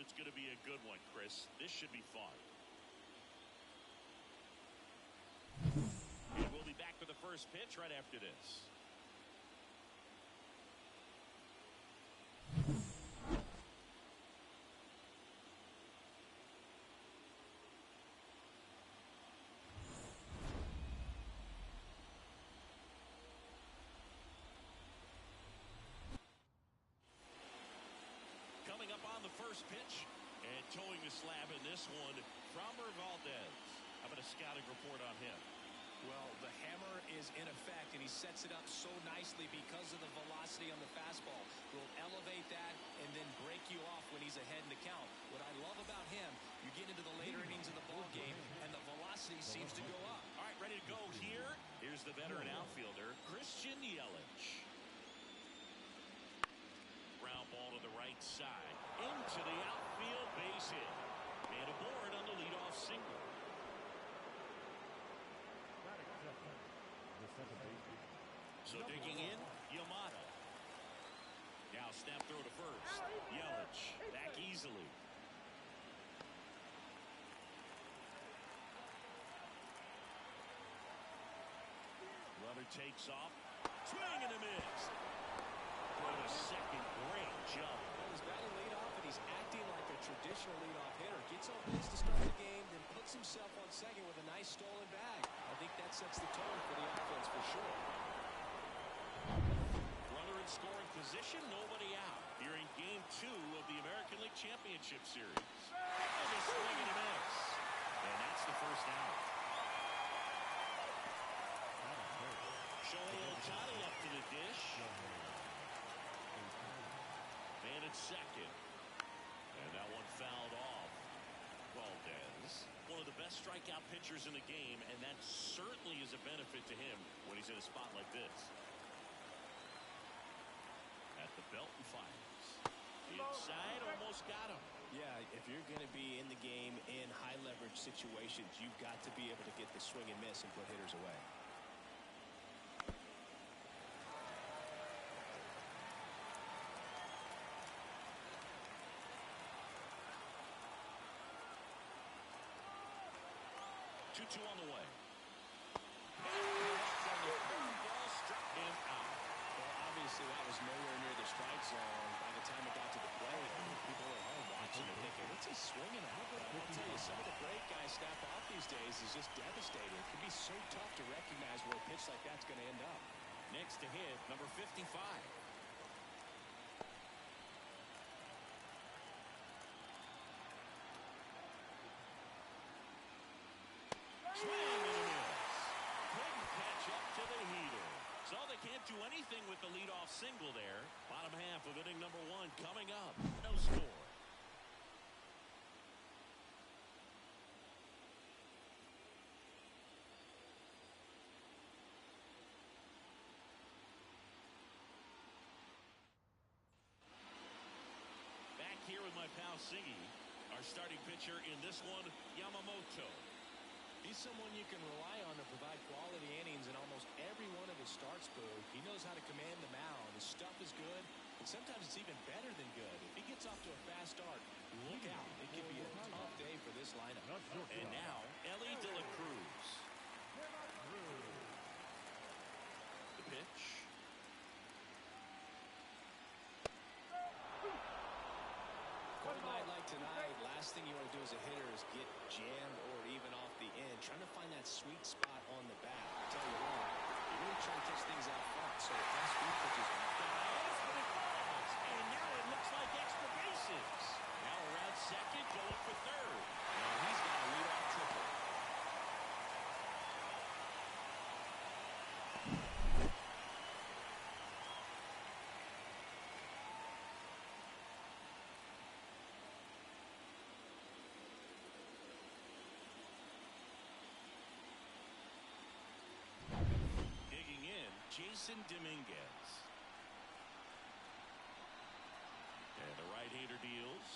it's going to be a good one, Chris. This should be fun. And we'll be back for the first pitch right after this. Coming up on the first pitch and towing the slab in this one, Framber Valdez. How about a scouting report on him? Well, the hammer is in effect, and he sets it up so nicely because of the velocity on the fastball. Will elevate that and then break you off when he's ahead in the count. What I love about him, you get into the later innings of the ball game, and the velocity seems to go up. All right, ready to go here. Here's the veteran outfielder, Christian Yelich. Ground ball to the right side. Into the outfield, base hit. And aboard on the leadoff single. So digging in, Yamato. Now snap throw to first. Yelich back easily. Runner takes off. Swing and a miss. Throw to second. Great jump. Well, he's batting leadoff, and he's acting like a traditional leadoff hitter. Gets on base to start the game, then puts himself on second with a nice stolen bag. I think that sets the tone for the offense for sure. Runner in scoring position, nobody out. Here in Game 2 of the American League Championship Series. And a swing and a miss. And that's the first out. Shohei Ohtani up to the dish. Man at second. And that one fouled off. Valdez, one of the best strikeout pitchers in the game, and that certainly is a benefit to him when he's in a spot like this. At the belt and fires. Inside, almost got him. Yeah, if you're going to be in the game in high leverage situations, you've got to be able to get the swing and miss and put hitters away. Two on the way. From the curveball, struck him out. Well, obviously that was nowhere near the strike zone by the time it got to the plate. People at home watching and thinking, what's he swinging at? I'll tell you, some of the break guys snap off these days is just devastating. It can be so tough to recognize where a pitch like that's going to end up. Next to hit, number 55. Swing and a miss. Couldn't catch up to the heater. So they can't do anything with the leadoff single there. Bottom half of inning number 1 coming up. No score. Back here with my pal Siggy. Our starting pitcher in this one, Yamamoto. He's someone you can rely on to provide quality innings in almost every one of his starts, Boo. He knows how to command the mound. His stuff is good, and sometimes it's even better than good. If he gets off to a fast start, look out. It could be a tough day for this lineup. And now, Ellie De La Cruz. The pitch. On a night like tonight, last thing you want to do as a hitter is get jammed or even off the end. Trying to find that sweet spot on the bat. I tell you what, you really try to catch things out front. So fast speed pitches. And now it looks like extra bases. Now around second, going for third. And he's got a leadoff triple. Digging in, Jason Dominguez. And the right-hander deals.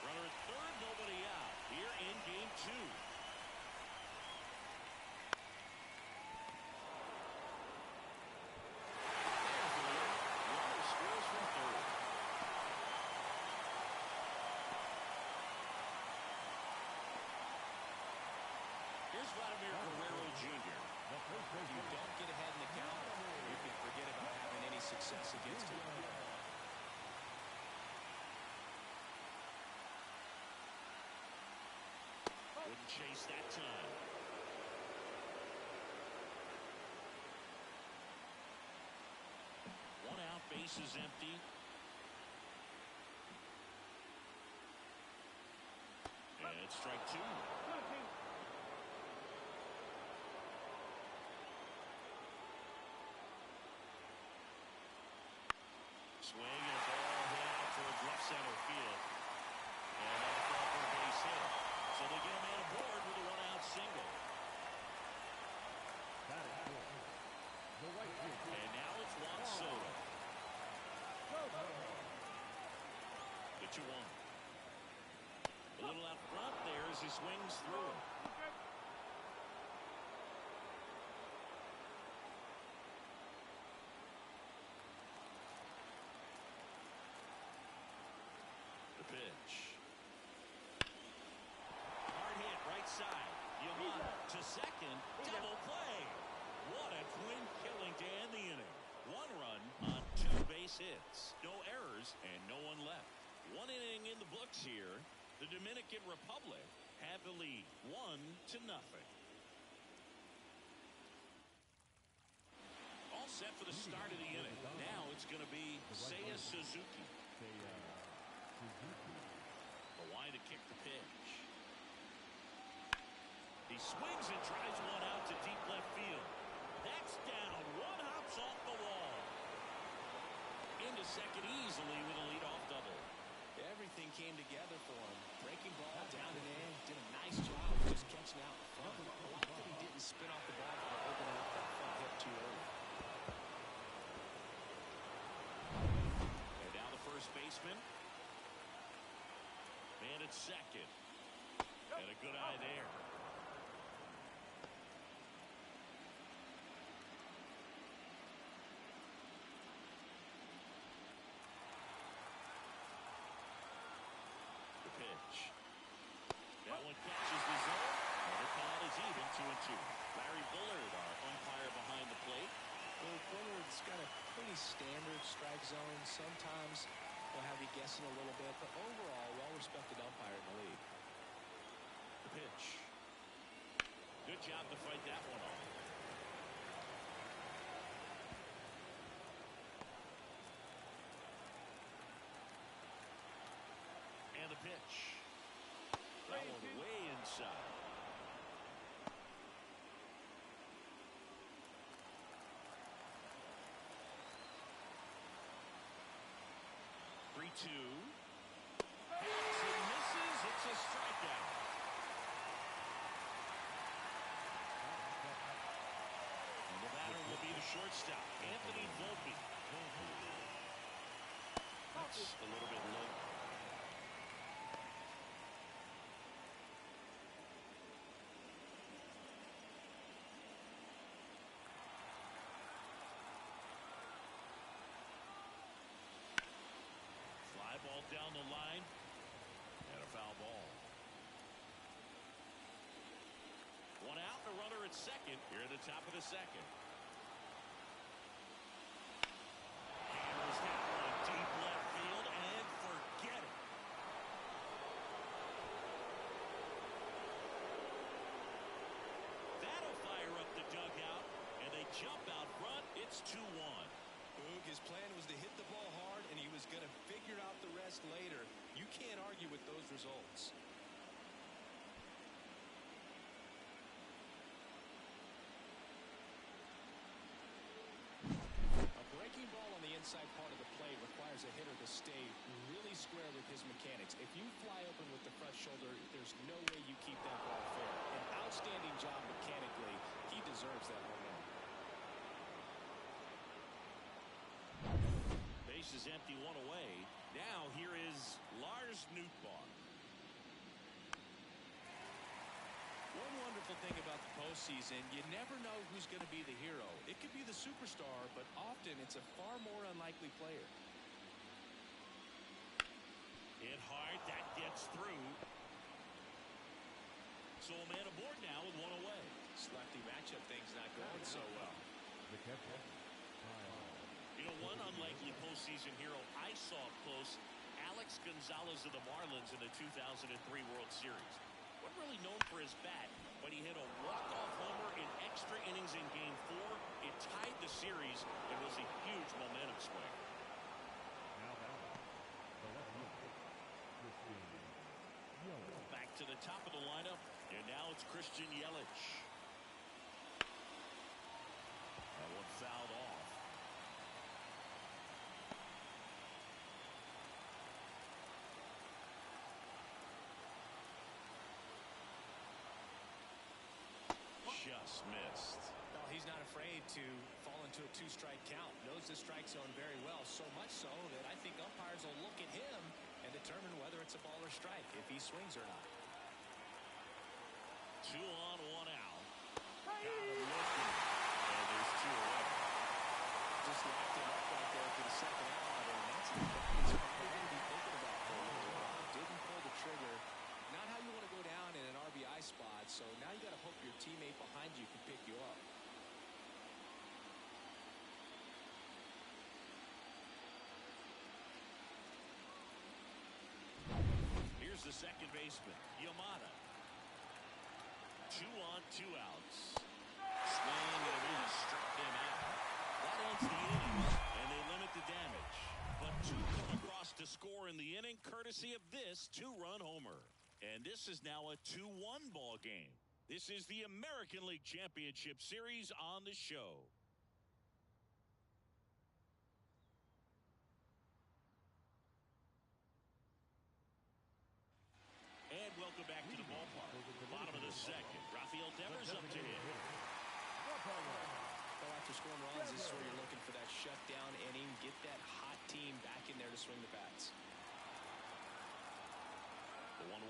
Runner at third, nobody out. Here in game 2. Vladimir Guerrero Jr. If you don't get ahead in the count, you can forget about having any success against him. Wouldn't chase that time. One out, base is empty. And it's strike two. Swing and a ball hit out towards left center field. And that'll fall for a base hit. So they get a man aboard with a one-out single. And now it's Juan Soto. The 2-1. A little out front there as he swings through. The pitch. Hard hit, right side. Yamada to second. Double play. What a twin killing to end the inning. One run on 2 base hits. No errors and no one left. One inning in the books here. The Dominican Republic have the lead 1-0. All set for the start of the inning. Now it's going to be Seiya Suzuki. Hawaii to kick the pitch. He swings and tries one out to deep left field. That's down. One hops off the wall. Into second easily with a leadoff double. Everything came together for him. Breaking ball down and in. Did a nice job just catching out in front. A lot that he didn't spin off the ball for opening up that front hip too early. And now the first baseman. Man at second. And a good eye there. Pitch. That one catches the zone. And the count is even 2-2. Larry Bullard, our umpire behind the plate. Well, Bullard's got a pretty standard strike zone. Sometimes he'll have you guessing a little bit, but overall, well-respected umpire in the league. The pitch. Good job to fight that one off. And the pitch. That one way inside. Three-two. Hits and misses. It's a strikeout. And the batter will be the shortstop, Anthony Volpe. That's a little bit low. Ball down the line and a foul ball. One out, a runner at second here at the top of the second. Hammers that one deep left field and forget it. That'll fire up the dugout and they jump out front. It's 2-1. His plan was to hit the ball hard, and he was going to figure out the rest later. You can't argue with those results. A breaking ball on the inside part of the plate requires a hitter to stay really square with his mechanics. If you fly open with the front shoulder, there's no way you keep that ball fair. An outstanding job mechanically. He deserves that home run. Base is empty, one away. Now here is Lars Nootbaar. One wonderful thing about the postseason, you never know who's going to be the hero. It could be the superstar, but often it's a far more unlikely player. Hit hard, that gets through. So a man aboard now with one away. You know, one unlikely postseason hero I saw up close, Alex Gonzalez of the Marlins in the 2003 World Series. Wasn't really known for his bat, but he hit a walk-off homer in extra innings in Game 4. It tied the series. It was a huge momentum swing. Back to the top of the lineup, and now it's Christian Yelich. That one fouled off. Just missed. Well, he's not afraid to fall into a two-strike count. Knows the strike zone very well, so much so that I think umpires will look at him and determine whether it's a ball or strike, if he swings or not. 2 on, 1 out. Got him looking. And there's 2 away. Just locked him up right there for the second out, and that's the thing he's probably going to be thinking about for a little while. Didn't pull the trigger. Not how you want to go down in an RBI spot, so now you got to hope your teammate behind you can pick you up. Here's the second baseman, Yamada. 2 on, 2 outs. Swing and a miss, struck him out. That ends the inning, and they limit the damage. But 2 come across to score in the inning, courtesy of this 2-run homer. And this is now a 2-1 ball game. This is the American League Championship Series on the show. And welcome back to the ballpark. Bottom of the second. Rafael Devers up to hit. Well, after scoring runs, this is where you're looking for that shutdown inning. Get that hot team back in there to swing the bats. The 1-1.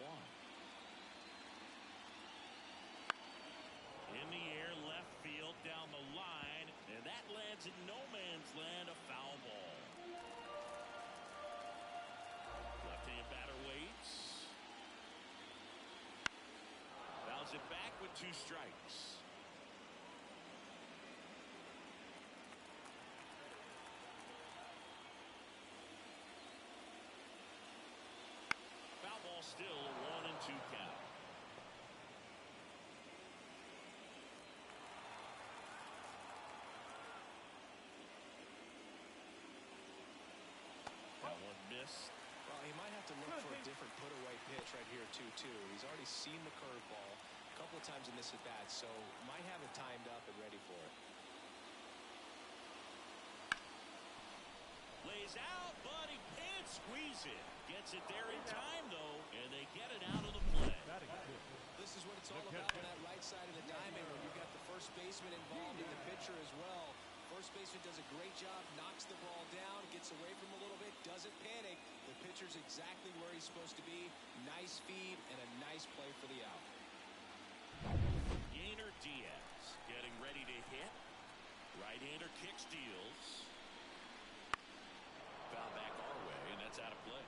In the air, left field, down the line, and that lands in no man's land, a foul ball. Left-hand batter waits. Fouls it back with 2 strikes. Foul ball still, a 1-2 count. That one missed. Well, he might have to look for a different put-away pitch right here, too. He's already seen the curveball a couple of times in this at-bat, so might have it timed up and ready for it. Lays out, but he can't squeeze it. Gets it there in time, though, and they get it out of the play. This is what it's all about on that right side of the diamond when you've got the first baseman involved and the pitcher as well. First baseman does a great job, knocks the ball down, gets away from him a little bit, doesn't panic. The pitcher's exactly where he's supposed to be. Nice feed and a nice play for the out. Yainer Diaz getting ready to hit. Right-hander kicks, deals. Foul back our way, and that's out of play.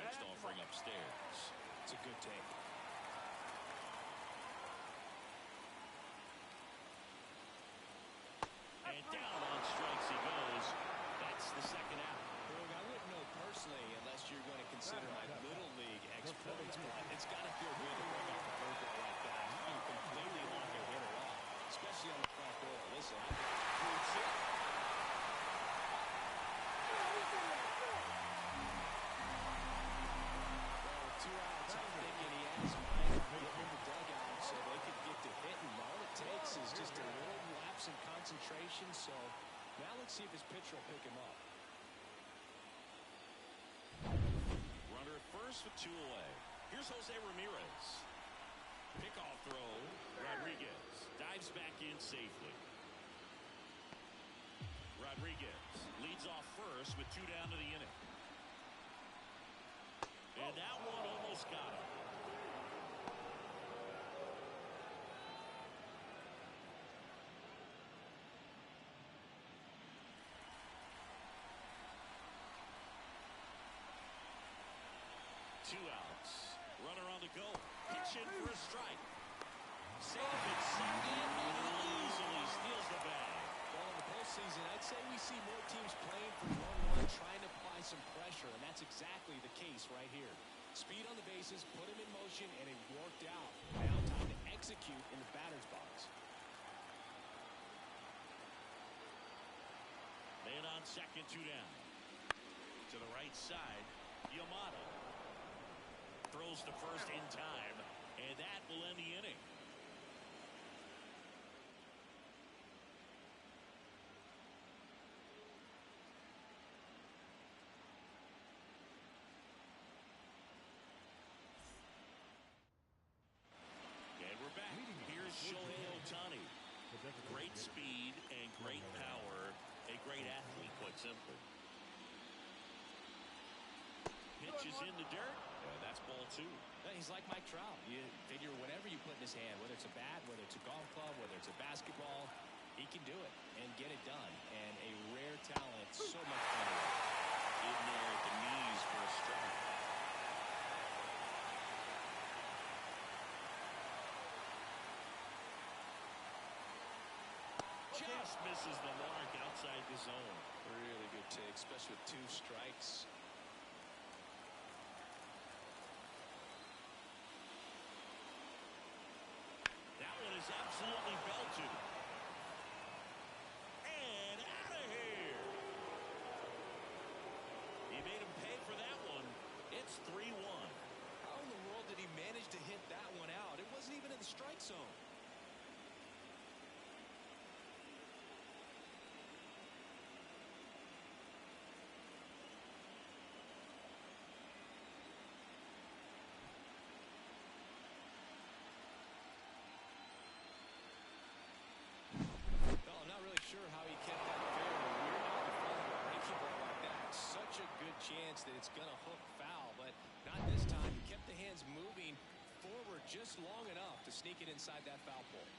Next offering upstairs. It's a good take. And down on strikes he goes. That's the second out. Look, I wouldn't know personally unless you're going to consider my Little League exploits, but it's got to feel good to bring off a curveball like that. You can completely lock a hitter off, especially on the front door. Listen, I've got 2 outs. I'm thinking he has Mike in the dugout so they could get to hitting. All it takes is just a little lapse in concentration. So now let's see if his pitcher will pick him up. Runner at first with 2 away. Here's Jose Ramirez. Pickoff throw. Rodriguez dives back in safely. Rodriguez leads off first with 2 down to the inning. And that one almost got him. 2 outs. Runner on the go. Pitch in for a strike. Safe at second, and easily steals the bag. Well, in the postseason, I'd say we see more teams playing for 1-1, trying to apply some pressure, and that's exactly the case right here. Speed on the bases, put him in motion, and it worked out. Now time to execute in the batter's box. Man on second, 2 down. To the right side, Yamada throws to first in time, and that will end the inning. And we're back. Here's Shohei Ohtani. Great speed and great power. A great athlete, quite simply. Pitch is in the dirt. That's ball 2. He's like Mike Trout. You figure whatever you put in his hand, whether it's a bat, whether it's a golf club, whether it's a basketball, he can do it and get it done. And a rare talent, so much fun. In there at the knees for a strike. Just misses the mark outside the zone. Really good take, especially with 2 strikes. That one is absolutely belted. And out of here. He made him pay for that one. It's 3-1. How in the world did he manage to hit that one out? It wasn't even in the strike zone. Sure how he kept that fair. Weird out to fall a breaking ball like that. Such a good chance that it's going to hook foul, but not this time. He kept the hands moving forward just long enough to sneak it inside that foul pole.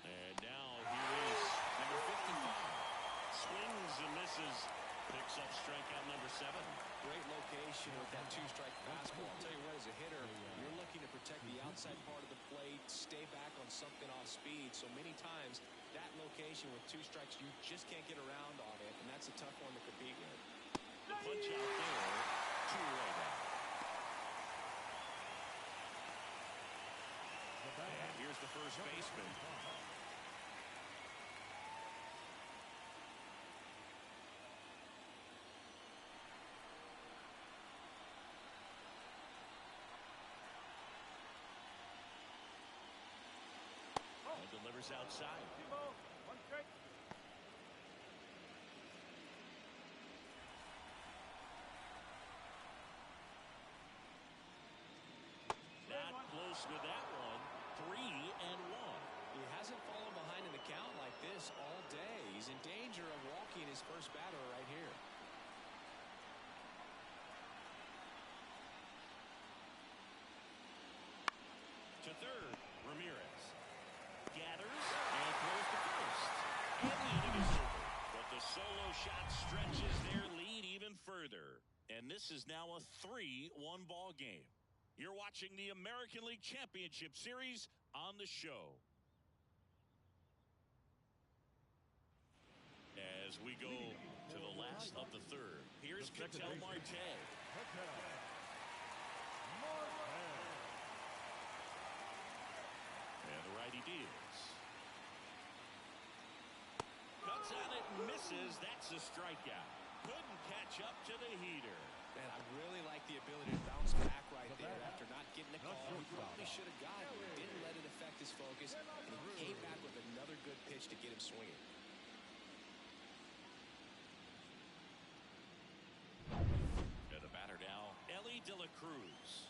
And now here is number 55. Swings and misses. Picks up strikeout number 7. Great location with that 2-strike fastball. I'll tell you what, as a hitter, you're looking to protect the outside part of the plate, stay back on something off speed. So many times, that location with 2 strikes, you just can't get around on it, and that's a tough one to compete with. The punch out there, 2-away now. And here's the first baseman. Delivers outside. Not close with that one. 3-1. He hasn't fallen behind in the count like this all day. He's in danger of walking his first batter right here. To third, Ramirez. Gathers and throws to first. And the inning is over. But the solo shot stretches their lead even further. And this is now a 3-1 ball game. You're watching the American League Championship Series on the show. As we go to the last of the third, here's Ketel Marte. And the righty deals. Cuts on it and misses. That's a strikeout. Couldn't catch up to the heater. Man, I really like the ability to bounce back right there after not getting the call. He probably should have gotten it. Didn't let it affect his focus. And he came back with another good pitch to get him swinging. And the batter now, Elly De La Cruz.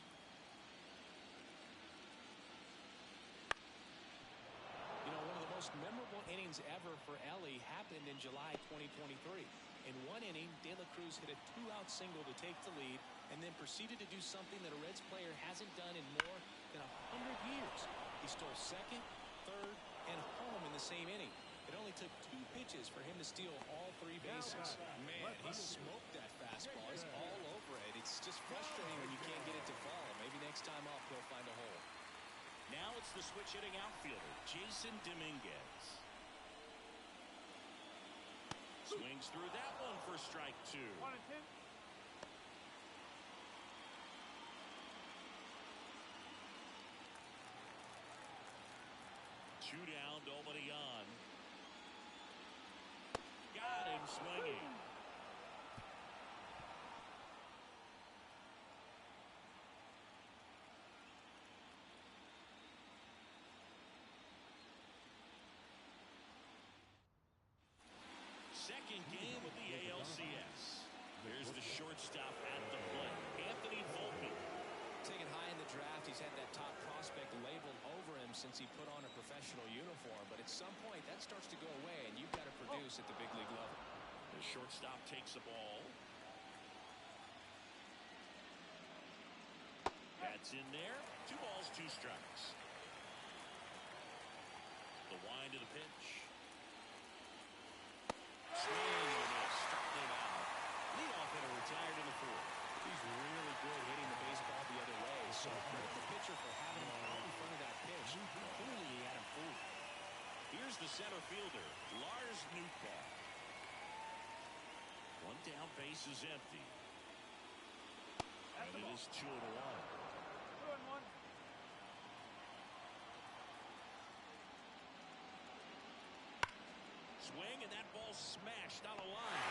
You know, one of the most memorable innings ever for Elly happened in July 2023. In one inning, De La Cruz hit a 2-out single to take the lead and then proceeded to do something that a Reds player hasn't done in more than 100 years. He stole second, third, and home in the same inning. It only took 2 pitches for him to steal all 3 bases. Man, he smoked that fastball. He's all over it. It's just frustrating when you can't get it to fall. it's the switch hitting outfielder, Jason Dominguez. Swings through that one for strike 2. 1-2. Two down, nobody on. Got him swinging. Second game of the ALCS. Here's the shortstop at the plate, Anthony Volpe. Taken high in the draft, he's had that top prospect labeled over him since he put on a professional uniform. But at some point, that starts to go away, and you've got to produce at the big league level. The shortstop takes the ball. That's in there. 2 balls, 2 strikes. The wind of the pitch. Swing and a miss. Struck him out. Leadoff hitter retired in the 4th. He's really good hitting the baseball the other way. So credit the pitcher for having him out in front of that pitch. Clearly he had him fooled. Here's the center fielder, Lars Nootbaar. 1 down, base is empty. And it is 2-1. 2-1. Swing, and that ball smashed on a line.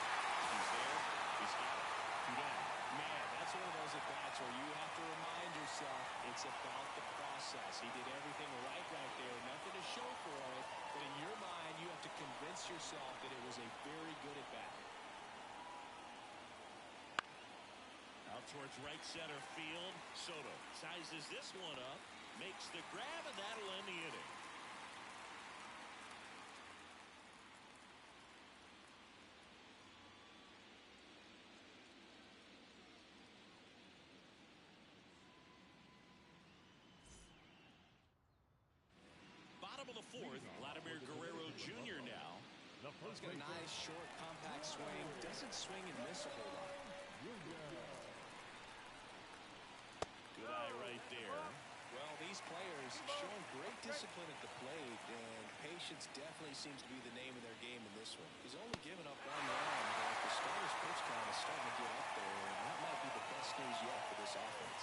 He's there. He's got it. 2 down. Man, that's one of those at-bats where you have to remind yourself it's about the process. He did everything right there. Nothing to show for it. But in your mind, you have to convince yourself that it was a very good at-bat. Out towards right center field. Soto sizes this one up. Makes the grab, and that'll end the inning. Bottom of the 4th, Vladimir Guerrero Jr. now. He's got a nice, short, compact swing. Doesn't swing and miss a whole lot. Good eye right there. Well, these players showing great discipline at the plate, and patience definitely seems to be the name of their game in this one. He's only given up 1 run, but the starter's pitch count is starting to get up there, and that might be the best news yet for this offense.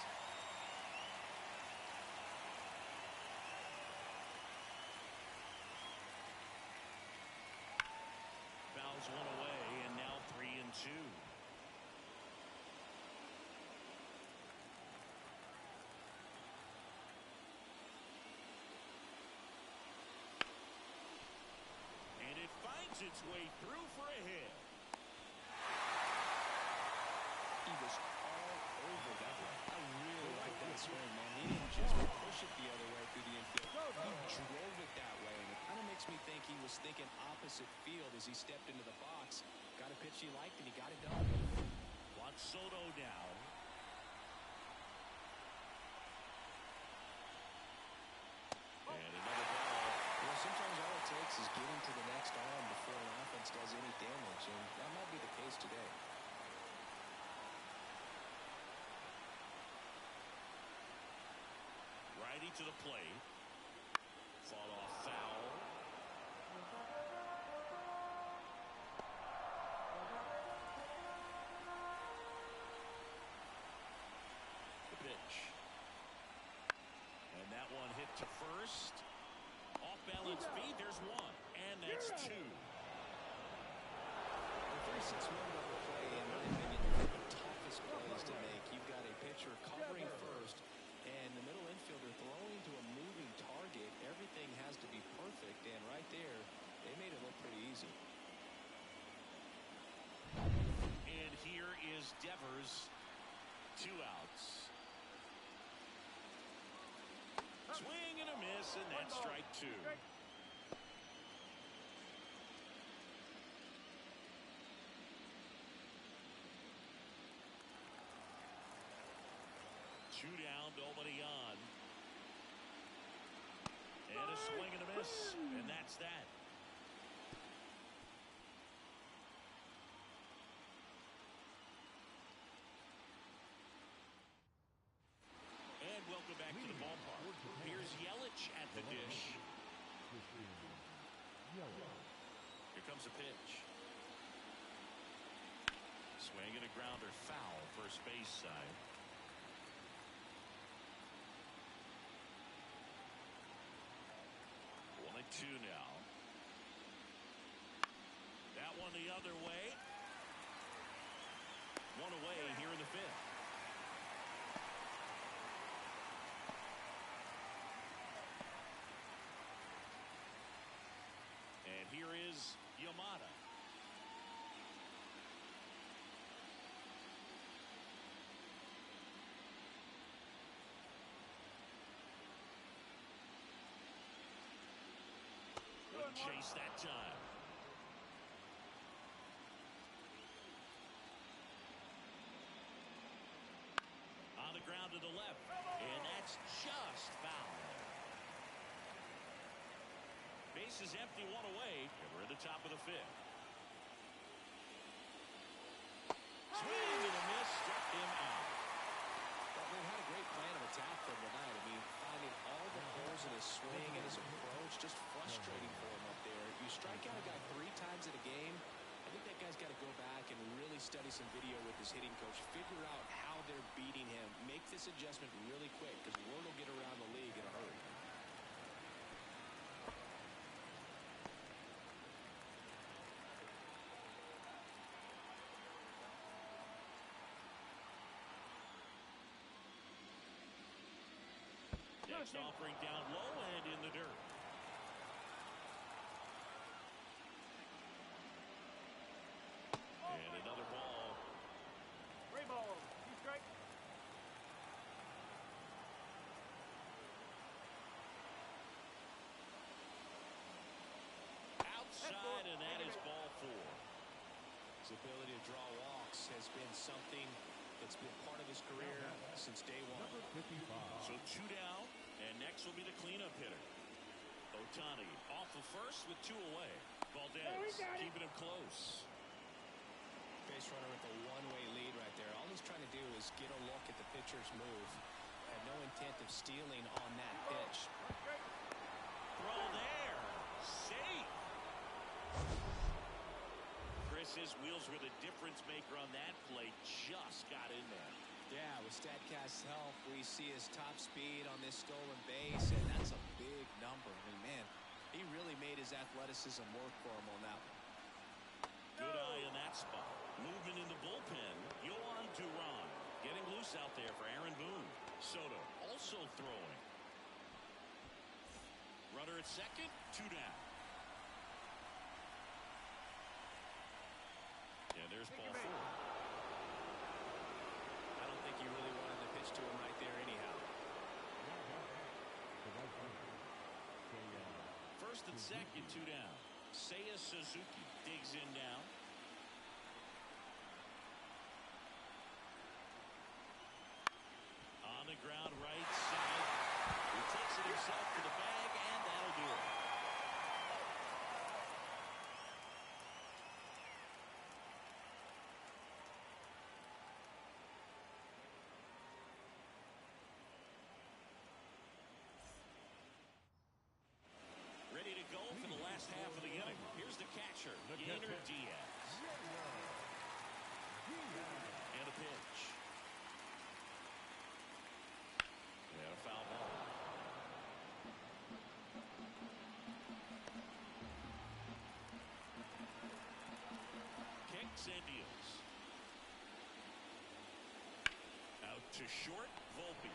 Fouls one away, and now 3-2. And it finds its way through for a hit. He was all over that one. I really like that swing, man. He didn't just push it the other way through the infield. He drove it that way, and it kind of makes me think he was thinking opposite field as he stepped into the box. Got a pitch he liked, and he got it done. Wants Soto now. And another ball. Well, sometimes all it takes is getting to the next arm before an offense does any damage, and that might be the case today. Righty to the plate. Fought off foul. The pitch. And that one hit to first. Off balance feed. There's 1. And that's 2. The 3-6 double play, in my opinion, one of the toughest plays to make. You've got a pitcher covering first, and the middle infielder throwing to a moving target. Everything has to be perfect, and right there, they made it look pretty easy. And here is Devers. 2 outs. Swing and a miss, and that's strike 2. Two down, nobody on. And a swing and a miss, and that's that. And welcome back to the ballpark. Here's Yelich at Here comes a pitch. Swing and a grounder, foul, first base side. 1-2 now. That one the other way. One away here in the fifth. And here is Yamada. Wouldn't chase that time. On the ground to the left, and that's just foul. Base is empty, one away, and we're at the top of the fifth. Swing and a miss, struck him out. Well, they had a great plan of attack for him tonight. I mean, finding all the holes in his swing and his approach, just frustrating for him up there. You strike out a guy 3 times in a game, I think that guy's got to go back and really study some video with his hitting coach, figure out how they're beating him, make this adjustment really quick, because word will get around the league in a hurry. Next offering down low and in the dirt. And another ball. 3 balls. 2 strikes. Outside, and that is ball 4. His ability to draw walks has been something that's been part of his career since day one. So 2 down, and next will be the cleanup hitter. Ohtani off of first with 2 away. Valdez keeping him close. Base runner with a one-way lead right there. All he's trying to do is get a look at the pitcher's move. Had no intent of stealing on that pitch. Throw there. Safe. Chris's wheels were the difference maker on that play. Just got in there. Yeah, with StatCast's help, we see his top speed on this stolen base, and that's a big number. I mean, man, he really made his athleticism work for him on that one. Good eye in that spot. Movement in the bullpen. Yohan Duran getting loose out there for Aaron Boone. Soto also throwing. Runner at second, 2 down. And there's ball 4. I don't think you really wanted to pitch to him right there anyhow. First and second, 2 down. Seiya Suzuki digs in down. On the ground, right side. He takes it himself to the bag, and that'll do it. Ready to go for the last half of the inning. Here's the catcher, Yainer Diaz. And a pitch. And a foul ball. Kicks and deals. Out to short, Volpe.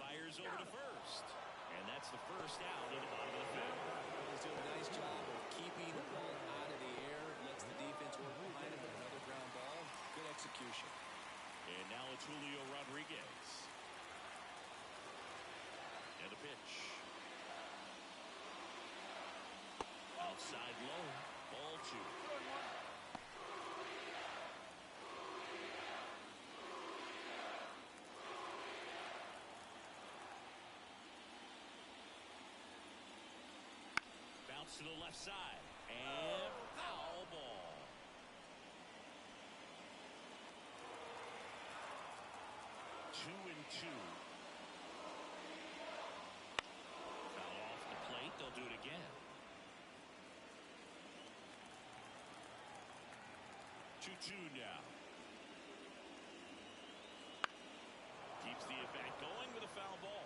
Fires over to first. And that's the first out in the bottom of the fifth. He's doing a nice job of keeping the ball out of the air. Lets the defense work behind it with another ground ball. Good execution. And now it's Julio Rodriguez. And a pitch. Outside low. Ball 2. Bounce to the left side. And foul ball. Two and 2. Foul off the plate. They'll do it again. 2-2 now. Keeps the at-bat going with a foul ball.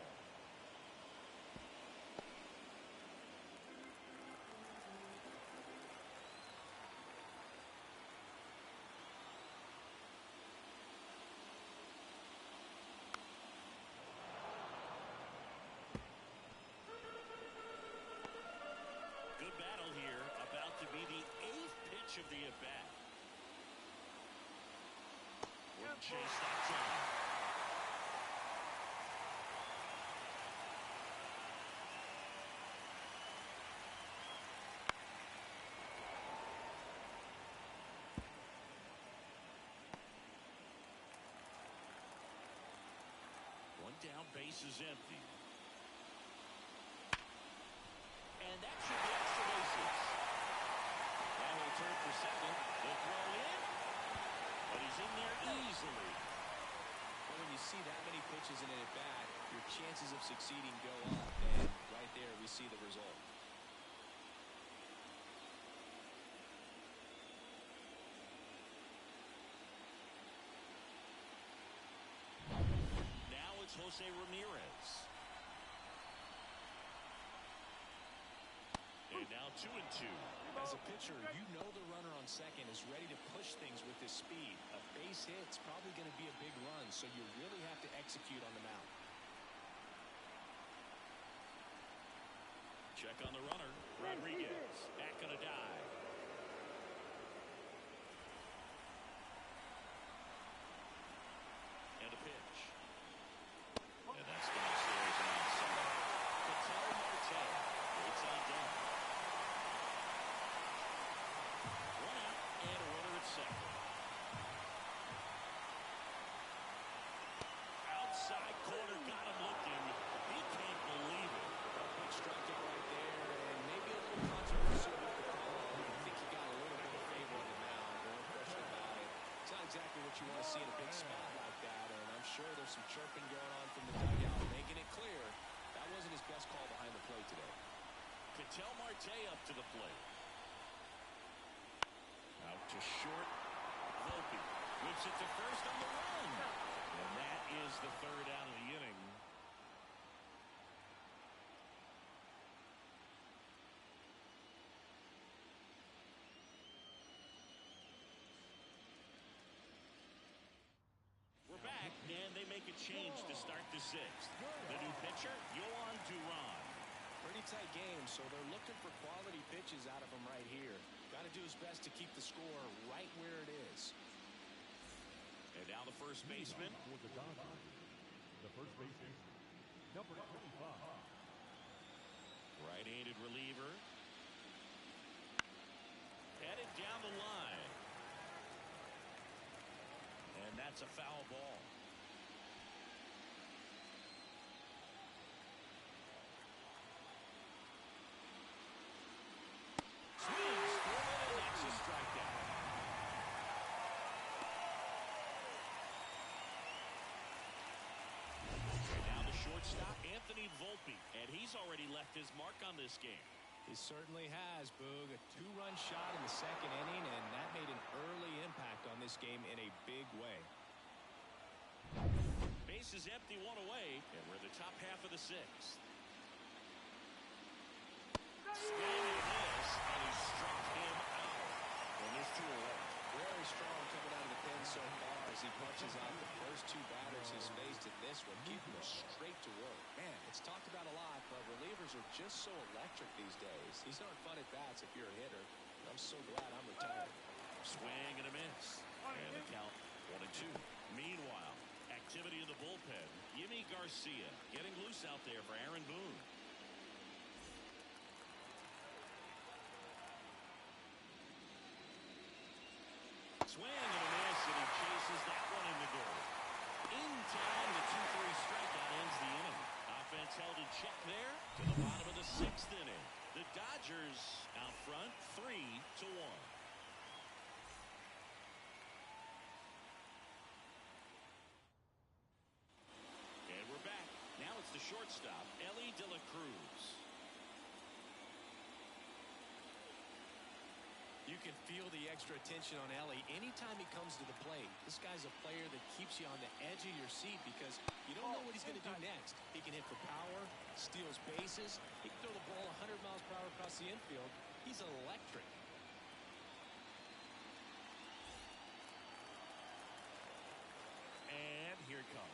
Good battle here. About to be the 8th pitch of the at-bat. Wouldn't chase that time. One down, base is empty. And that should be extra bases. That will turn for second. The throw in. But he's in there easily. Well, when you see that many pitches in an at-bat, your chances of succeeding go up. And right there, we see the result. Now it's Jose Ramirez. And now 2-2. As a pitcher, you know the runner on second is ready to push things with his speed. A base hit's probably going to be a big run, so you really have to execute on the mound. Check on the runner. Rodriguez back on a dive. And a pitch. And that's downstairs and outside. Ketel Marte waits on deck. One out and a runner at second. Outside corner, got him looking. He can't believe it. A big strikeout right there, and maybe a little controversial with the call. I think he got a little bit of favor on the mound. No question about it. It's not exactly what you want to see in a big spot like that, and I'm sure there's some chirping going on from the dugout, making it clear that wasn't his best call behind the plate today. Ketel Marte up to the plate. Out to short. Volpe whips it to first on the run. And that is the third out of the inning. We're back, and they make a change to start the 6th. The new pitcher, Yohan Duran. Pretty tight game, so they're looking for quality pitches out of him right here. Got to do his best to keep the score right where it is. And now the first baseman. The first baseman, number 25. Right-handed reliever. Headed down the line. And that's a foul ball. Swings through it, and that's a strikeout. And now the shortstop, Anthony Volpe. And he's already left his mark on this game. He certainly has, Boog. A 2-run shot in the second inning, and that made an early impact on this game in a big way. Base is empty, one away, and we're in the top half of the 6th. Swing and a miss, and he struck him out. And there's 2 away. Very strong coming out of the pen so far as he punches out the first 2 batters he's faced in this one, keeping him straight to work. Man, it's talked about a lot, but relievers are just so electric these days. These aren't fun at bats if you're a hitter. I'm so glad I'm retired. Swing and a miss. And the count 1-2. Meanwhile, activity in the bullpen. Yimi Garcia getting loose out there for Aaron Boone. Swing and a miss, and he chases that one in the dirt. In time, the 2-3 strikeout ends the inning. Offense held in check there to the bottom of the 6th inning. The Dodgers out front 3-1. And we're back. Now it's the shortstop, Elly De La Cruz. You can feel the extra attention on Ellie anytime he comes to the plate. This guy's a player that keeps you on the edge of your seat because you don't know what he's going to do next. He can hit for power, steals bases. He can throw the ball 100 miles per hour across the infield. He's electric. And here it comes.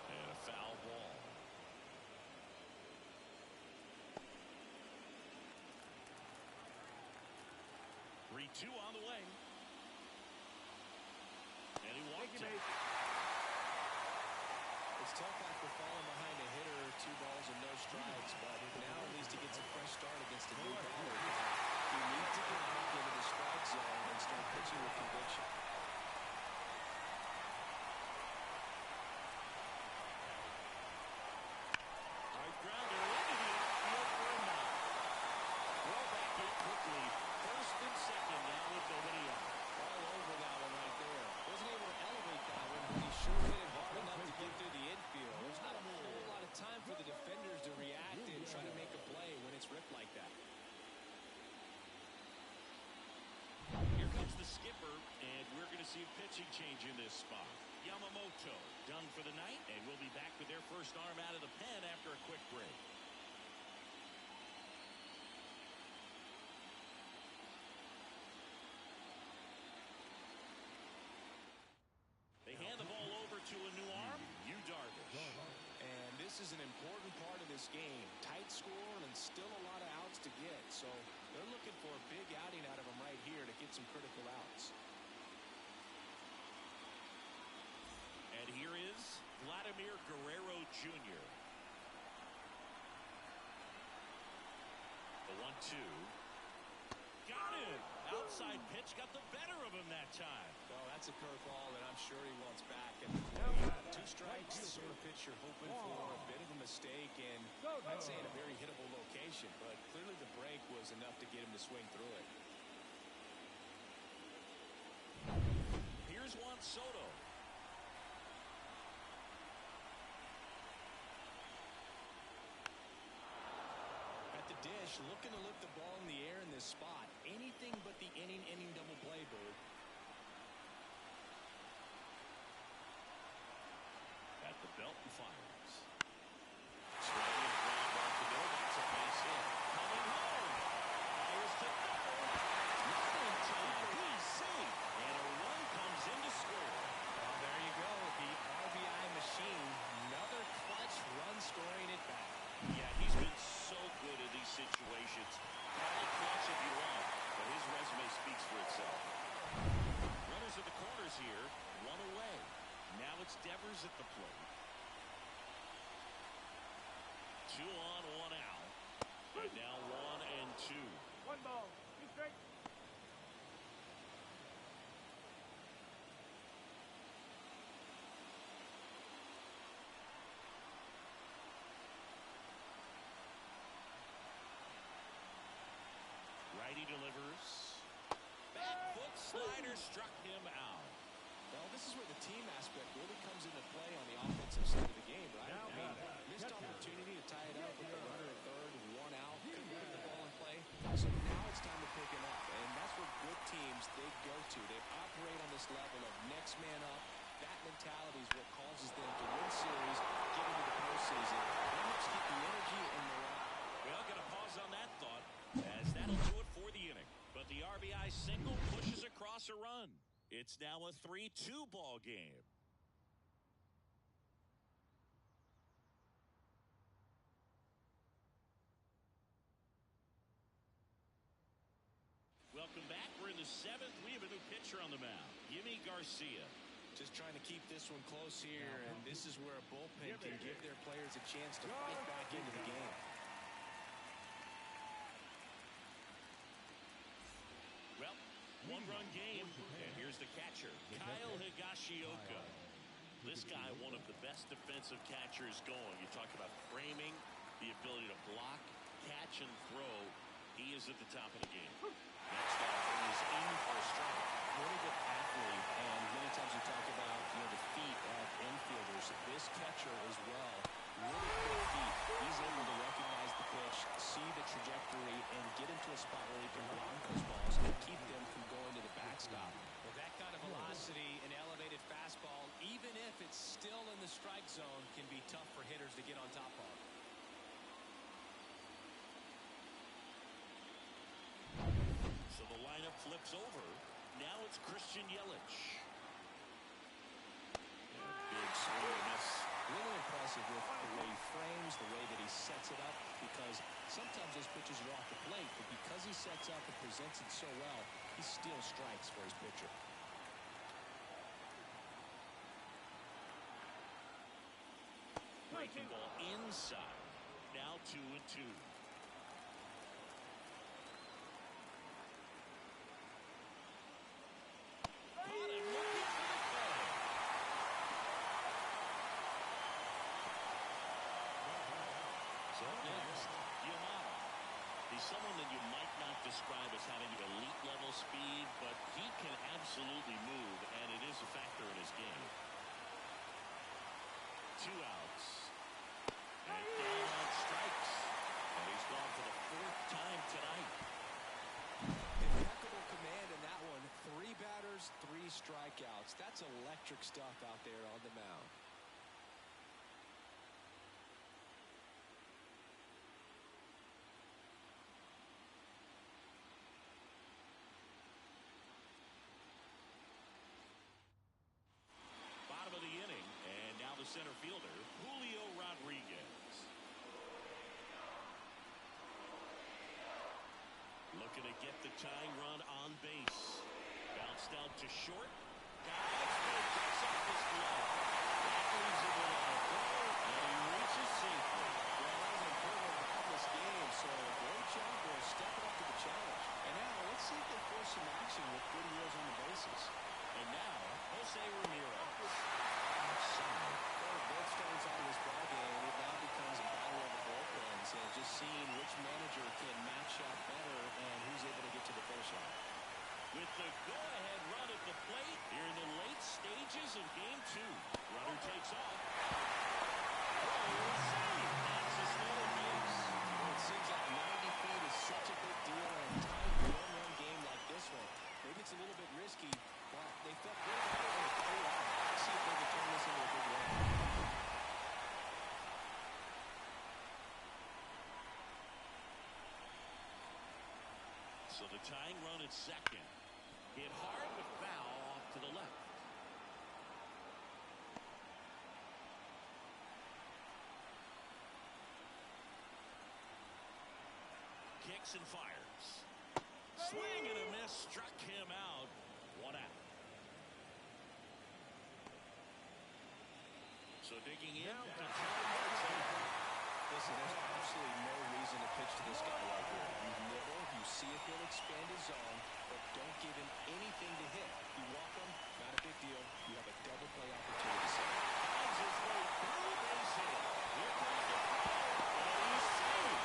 And a foul ball. Three-2 on the way. And he walked it. It's tough after falling behind a hitter, 2 balls and no strikes, but now at least he gets a fresh start against a new batter. He needs to get back into the strike zone and start pitching with conviction. High grounder into the outfield for a knock. Throw back in quickly. First and second now with nobody out. All over that one right there. Wasn't able to elevate that one, but he sure hit it hard enough to get through the infield. There's not a whole lot of time for the defenders to react and try to make a play when it's ripped like that. Here comes the skipper, and we're going to see a pitching change in this spot. Yamamoto done for the night, and we'll be back with their first arm out of the pen after a quick break. They hand the ball over to a new arm, Yu Darvish. And this is an important part of this game. Tight score and still a lot of outs to get. So they're looking for a big outing out of him right here to get some critical outs. And here is Vladimir Guerrero Jr. The 1-2. Got him! Outside pitch got the better of him that time. Well, that's a curveball that I'm sure he wants back. And 2 strikes, the sort of pitch you're hoping for. A bit of a mistake, and I'd say in a very hittable location. But clearly the break was enough to get him to swing through it. Here's Juan Soto. At the dish, looking to lift the ball in the air in this spot. Anything but the inning double play, Bird. At the belt and fires. Swinging ground off the middle. That's a base hit. Coming home. Fires to third. Not in time. He's safe. And a run comes in to score. Well, there you go. The RBI machine. Another clutch run scoring it back. Yeah, he's been so good in these situations. Call it clutch if you want, but his resume speaks for itself. Runners at the corners here, 1 away. Now it's Devers at the plate. 2 on, 1 out. And now 1 and 2. 1 ball. 2 strikes. Righty delivers. Back foot slider struck him out. Well, this is where the team aspect really comes into play on the offensive side of the game, right? I mean, missed opportunity to tie it up with the runner at third, 1 out, couldn't put the ball in play. So now it's time to pick him up, and that's what good teams, they go to. They operate on this level of next man up. That mentality is what causes them to win series, get into the postseason. They helps keep the energy and morale. Well, gonna pause on that thought, as that'll do it for the inning. But the RBI single pushes across a run. It's now a 3-2 ball game. Welcome back. We're in the 7th. We have a new pitcher on the mound, Yimi Garcia. Just trying to keep this one close here, and this is where a bullpen can give their players a chance to fight back into the game. Well, 1-run game, and here's the catcher, Kyle Higashioka. This guy, one of the best defensive catchers going. You talk about framing, the ability to block, catch, and throw. He is at the top of the game. Next offering is in for a strike. Really good athlete, and many times you talk about the feet of infielders. This catcher as well, really quick feet. He's able to recognize the pitch, see the trajectory, and get into a spot where he can block those balls and keep them from going to the backstop. With that kind of velocity, an elevated fastball, even if it's still in the strike zone, can be tough for hitters to get on top of. So the lineup flips over. Now it's Christian Yelich. Big swing and miss. Really impressive with the way he frames, the way that he sets it up, because sometimes those pitches are off the plate, but because he sets up and presents it so well, he still strikes for his pitcher. Breaking ball inside. Now 2-2. Someone that you might not describe as having elite level speed, but he can absolutely move, and it is a factor in his game. 2 outs. And down on strikes. And he's gone for the 4th time tonight. Impeccable command in that one. 3 batters, 3 strikeouts. That's electric stuff out there on the mound. Center fielder Julio Rodriguez. Looking to get the tying run on base. Bounced out to short. Takes off his glove. That leaves him without a throw, and he reaches safely. Well, that was an important part of this game, so great job there stepping up to the challenge. And now let's see if they force some action with good wheels on the bases. And now Jose Ramirez. Both starters out of this ball game, it now becomes a battle of the bullpens, and just seeing which manager can match up better and who's able to get to the finish line. With the go-ahead run at the plate here in the late stages of Game 2. Runner takes off. That's a stolen base. Well, it seems like 90 feet is such a big deal in a tight one-run game like this one. Maybe it's a little bit risky, but they felt good about it when it played out. Let's see if they can turn this into a big win. So the tying run at second. Hit hard but foul off to the left. Kicks and fires. Swing and a miss. Struck him out. 1 out. So digging in. Listen, there's absolutely no reason to pitch to this guy right here. You nibble, you see if he'll expand his zone, but don't give him anything to hit. You walk him, not a big deal. You have a double play opportunity. Finds his way through the base hit. Here comes the throw, and he's safe.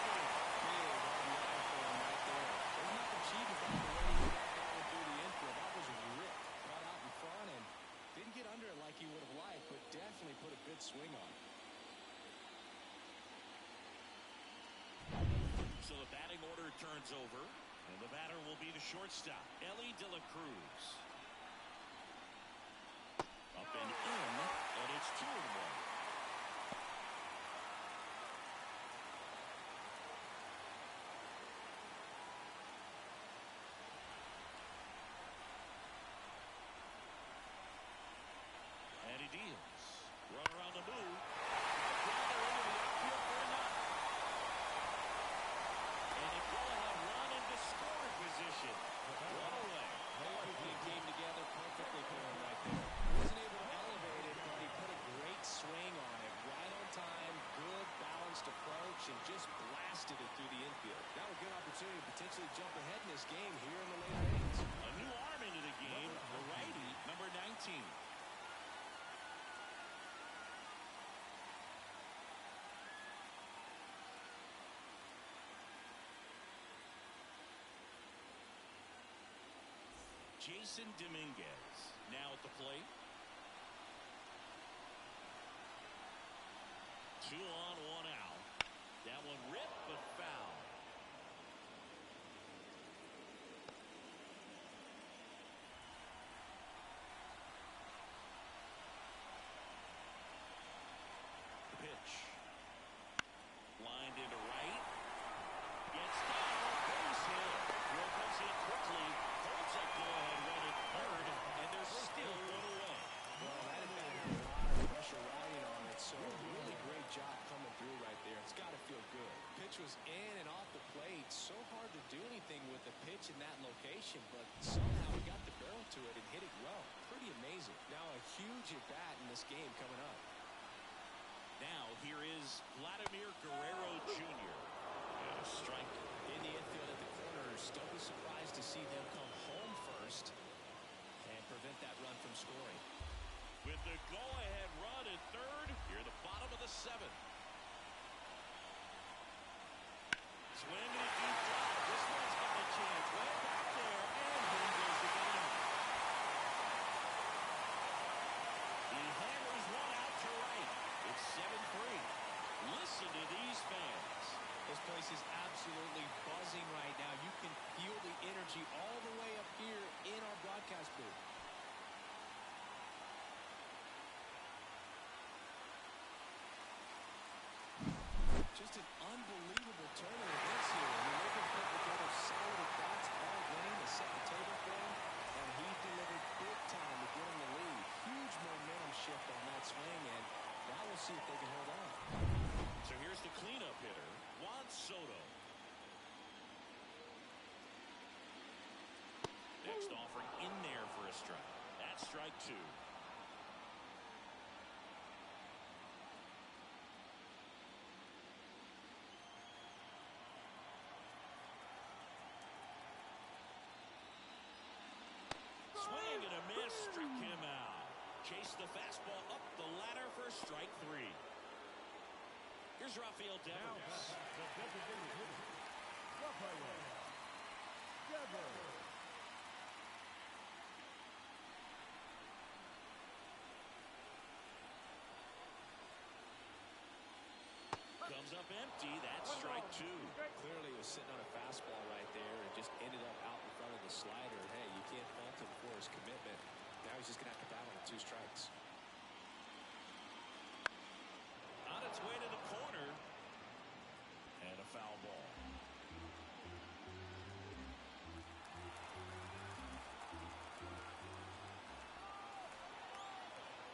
Big RBI for him right there. There's nothing cheap about the way he got that one through the infield. That was ripped, caught out in front, and didn't get under it like he would have liked, but definitely put a good swing on it. So the batting order turns over, and the batter will be the shortstop, Elly De La Cruz. Up and in, and it's 2-1. And he deals. Runner on the move. Ground into the outfield for a knock. And a go-ahead run into scoring position. One away. Everything came together perfectly for him right there. Wasn't able to elevate it, but he put a great swing on it. Right on time, good balanced approach, and just blasted it through the infield. Now a good opportunity to potentially jump ahead in this game here in the later innings. A new arm into the game, the righty, number 19. Jason Dominguez now at the plate. 2 on, 1 out. That one ripped, but foul. The pitch. Lined into right. Gets down. Base hit. Throw comes in quickly. Holds up go-ahead run at third, and there's still 1 away. Well, that at bat had a lot of pressure riding on it, so really great job coming through right there. It's got to feel good. Pitch was in and off the plate. So hard to do anything with the pitch in that location, but somehow he got the barrel to it and hit it well. Pretty amazing. Now a huge at bat in this game coming up. Now here is Vladimir Guerrero Jr. And a strike. In the infield at the corners, don't be surprised to see them come home first and prevent that run from scoring. With the go-ahead run at third, here at the bottom of the 7th. Swing and a deep drive. This one's got a chance. Way back there, and home goes the gun. He hammers one out to right. It's 7-3. Listen to these fans. This place is absolutely buzzing right now. You can feel the energy all the way up here in our broadcast booth. Just an unbelievable turn of events here. I mean, they've been putting together solid at-bats all game to set the table for him, and he delivered big time to get him the lead. Huge momentum shift on that swing, and now we'll see if they can hold on. So here's the cleanup hitter, Juan Soto. Next offering in there for a strike. That's strike 2. Swing and a miss, struck him out. Chased the fastball up the ladder for strike 3. Here's Rafael Devers. Comes up empty. That's strike 2. Clearly was sitting on a fastball right there and just ended up out in front of the slider. Hey, you can't fault him for his commitment. Now he's just going to have to battle with 2 strikes. On its way to the corner. And a foul ball.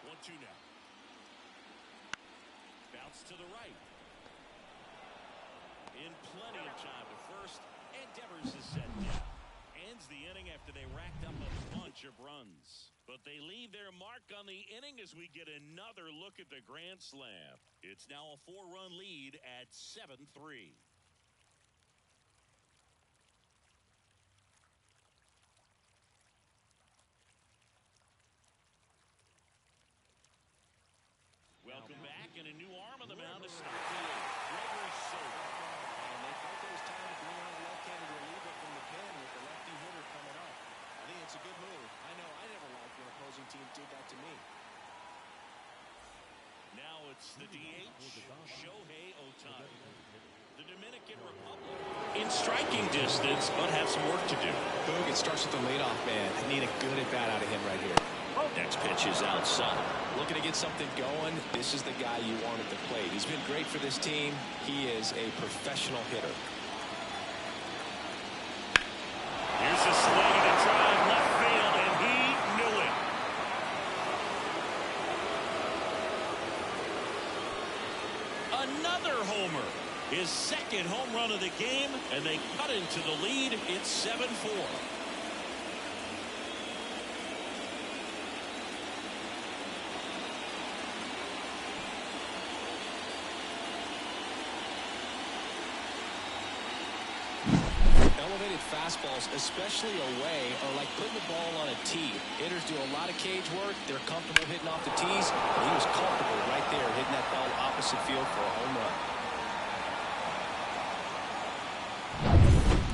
One-two now. Bounce to the right. In plenty of time to first, and Devers is set down. Ends the inning after they racked up a bunch of runs. But they leave their mark on the inning as we get another look at the grand slam. It's now a 4-run lead at 7-3. Welcome back, and a new arm on the mound to start the inning. Gregory Soto. And they felt it was time to bring on a left-handed reliever from the pen with the lefty hitter coming up. I think it's a good move. I know I never liked when opposing teams did that to me. Now it's the DH, Shohei Ohtani. The Dominican Republic. In striking distance, but have some work to do. Boog, it starts with the leadoff man. I need a good at-bat out of him right here. Next pitch is outside. Looking to get something going. This is the guy you want at the plate. He's been great for this team. He is a professional hitter. Here's a swing and a drive left field, and he knew it. Another homer. His second home run of the game, and they cut into the lead. It's 7-4. Elevated fastballs, especially away, are like putting the ball on a tee. Hitters do a lot of cage work. They're comfortable hitting off the tees. And he was comfortable right there hitting that ball opposite field for a home run.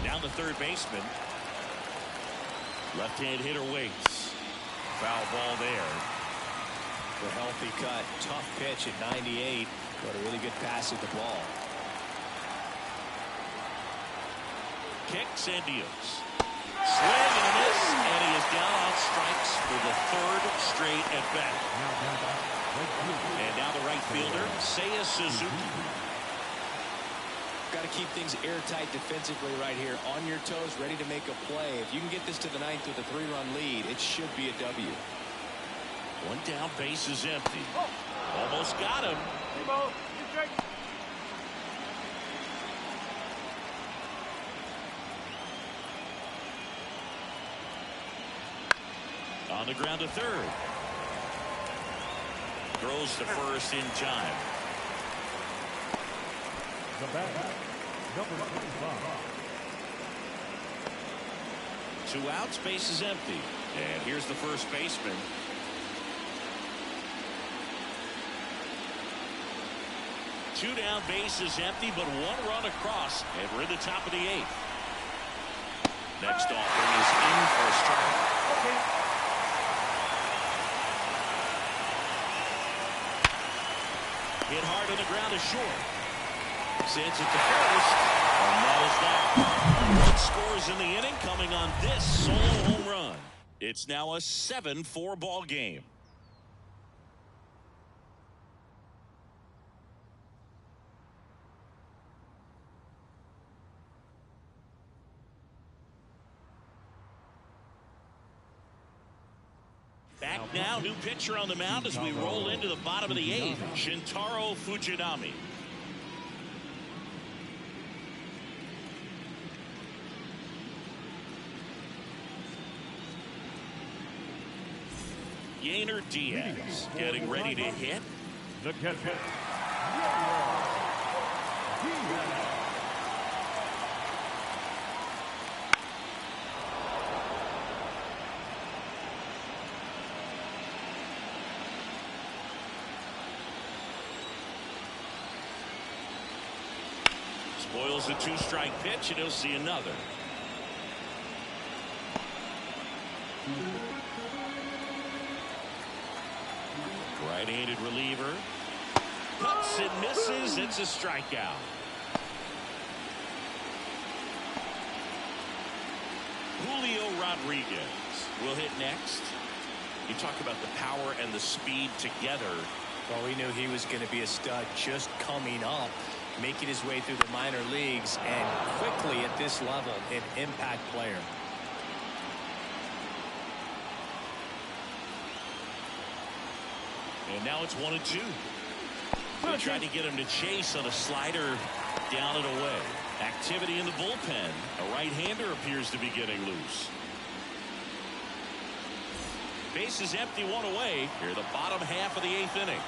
Down the third baseman. Left-hand hitter waits. Foul ball there. The healthy cut. Tough pitch at 98. But a really good pass at the ball. Kicks and deals. Swing and a miss. And he is down on strikes for the third straight at bat. And now the right fielder, Seiya Suzuki. Got to keep things airtight defensively right here. On your toes, ready to make a play. If you can get this to the ninth with a 3-run lead, it should be a W. One down, base is empty. Almost got him. Hey, ball. You straight. On the ground to third. Throws to first in time. The batter, number 25. 2 outs, base is empty. And here's the first baseman. Two down, base is empty, but 1 run across, and we're in the top of the 8th. Next offering is in for a strike. Okay. Hit hard on the ground is short. Sends it to first, and that is that. 1 scores in the inning, coming on this solo home run. It's now a 7-4 ball game. Back now, new pitcher on the mound as we roll into the bottom of the 8th, Shintaro Fujinami. Yainer Diaz getting ready to hit. The catcher, Spoils a 2-strike pitch, and he'll see another. Right-handed reliever. Cuts and misses. It's a strikeout. Julio Rodriguez will hit next. You talk about the power and the speed together. Well, we knew he was going to be a stud just coming up, making his way through the minor leagues, and quickly at this level, an impact player. And now it's 1-2. They tried to get him to chase on a slider down and away. Activity in the bullpen. A right-hander appears to be getting loose. Base is empty, 1 away. Here the bottom half of the 8th inning.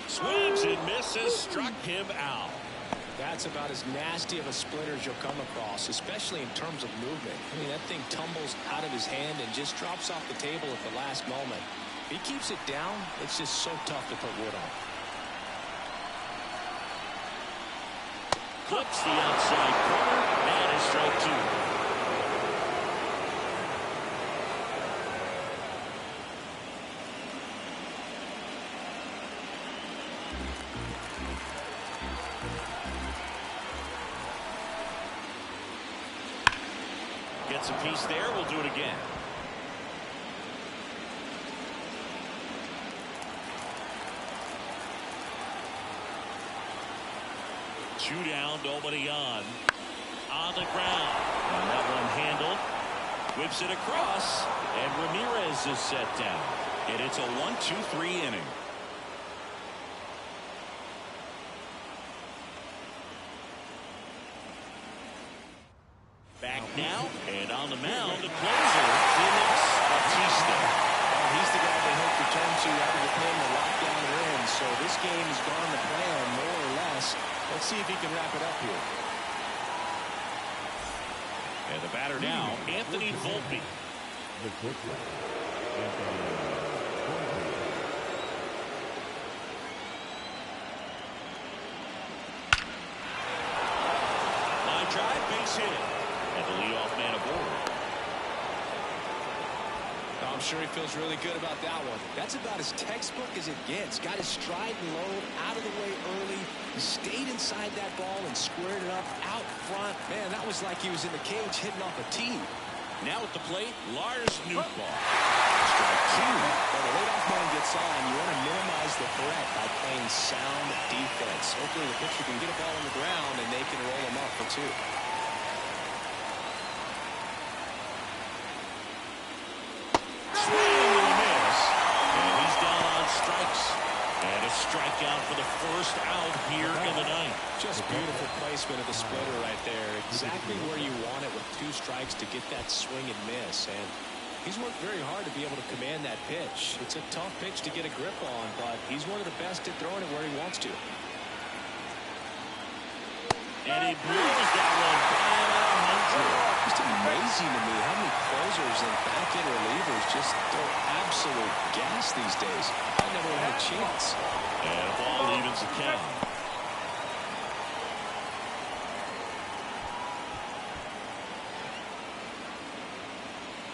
Swings and misses, struck him out. That's about as nasty of a splitter as you'll come across, especially in terms of movement. I mean, that thing tumbles out of his hand and just drops off the table at the last moment. If he keeps it down, it's just so tough to put wood on. Clips the outside corner. That is strike 2. Gets a piece there. We'll do it again. Two down, nobody on. On the ground. And that one handled. Whips it across. And Ramirez is set down. And it's a 1-2-3 inning. Back now, and on the mound, the closer, Felix Bautista. He's the guy they hope to turn to after the pin to lock down the win. So this game has gone to plan, more or less. Let's see if he can wrap it up here. And the batter now, Anthony Volpe. the catcher, Anthony Volpe. Line drive, base hit. And the leadoff man aboard. I'm sure he feels really good about that one. That's about as textbook as it gets. Got his stride and load out of the way early. He stayed inside that ball and squared it up out front. Man, that was like he was in the cage hitting off a tee. Now at the plate, Lars Nootbaar. Strike two. When the leadoff man gets on, you want to minimize the threat by playing sound defense. Hopefully the pitcher can get a ball on the ground and they can roll him up for two. And a strikeout for the first out here in the ninth. Just beautiful placement of the splitter right there. Exactly where you want it with 2 strikes to get that swing and miss. And he's worked very hard to be able to command that pitch. It's a tough pitch to get a grip on, but he's one of the best at throwing it where he wants to. And he blows that one by 100. Just amazing to me how many closers and back-end relievers just throw absolute gas these days. I never had a chance. And a ball evens the count.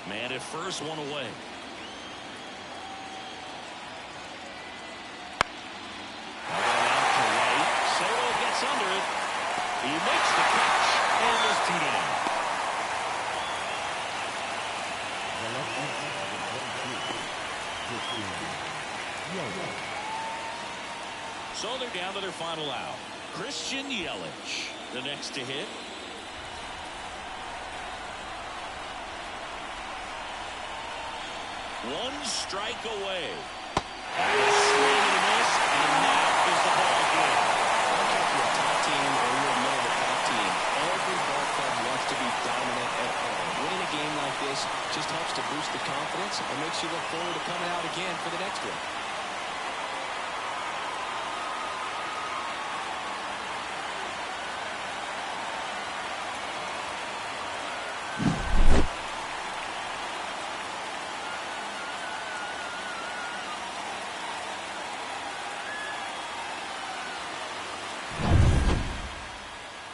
Man at first, one away. Now going out to right. Soto gets under it. He makes the catch, and there's 2 down. So they're down to their final out. Christian Yelich, the next to hit. One strike away. And a swing and a miss, and that is the ball game. If you're a top team or you're a middle of the pack team, every ball club wants to be dominant at home. Winning a game like this just helps to boost the confidence and makes you look forward to coming out again for the next one.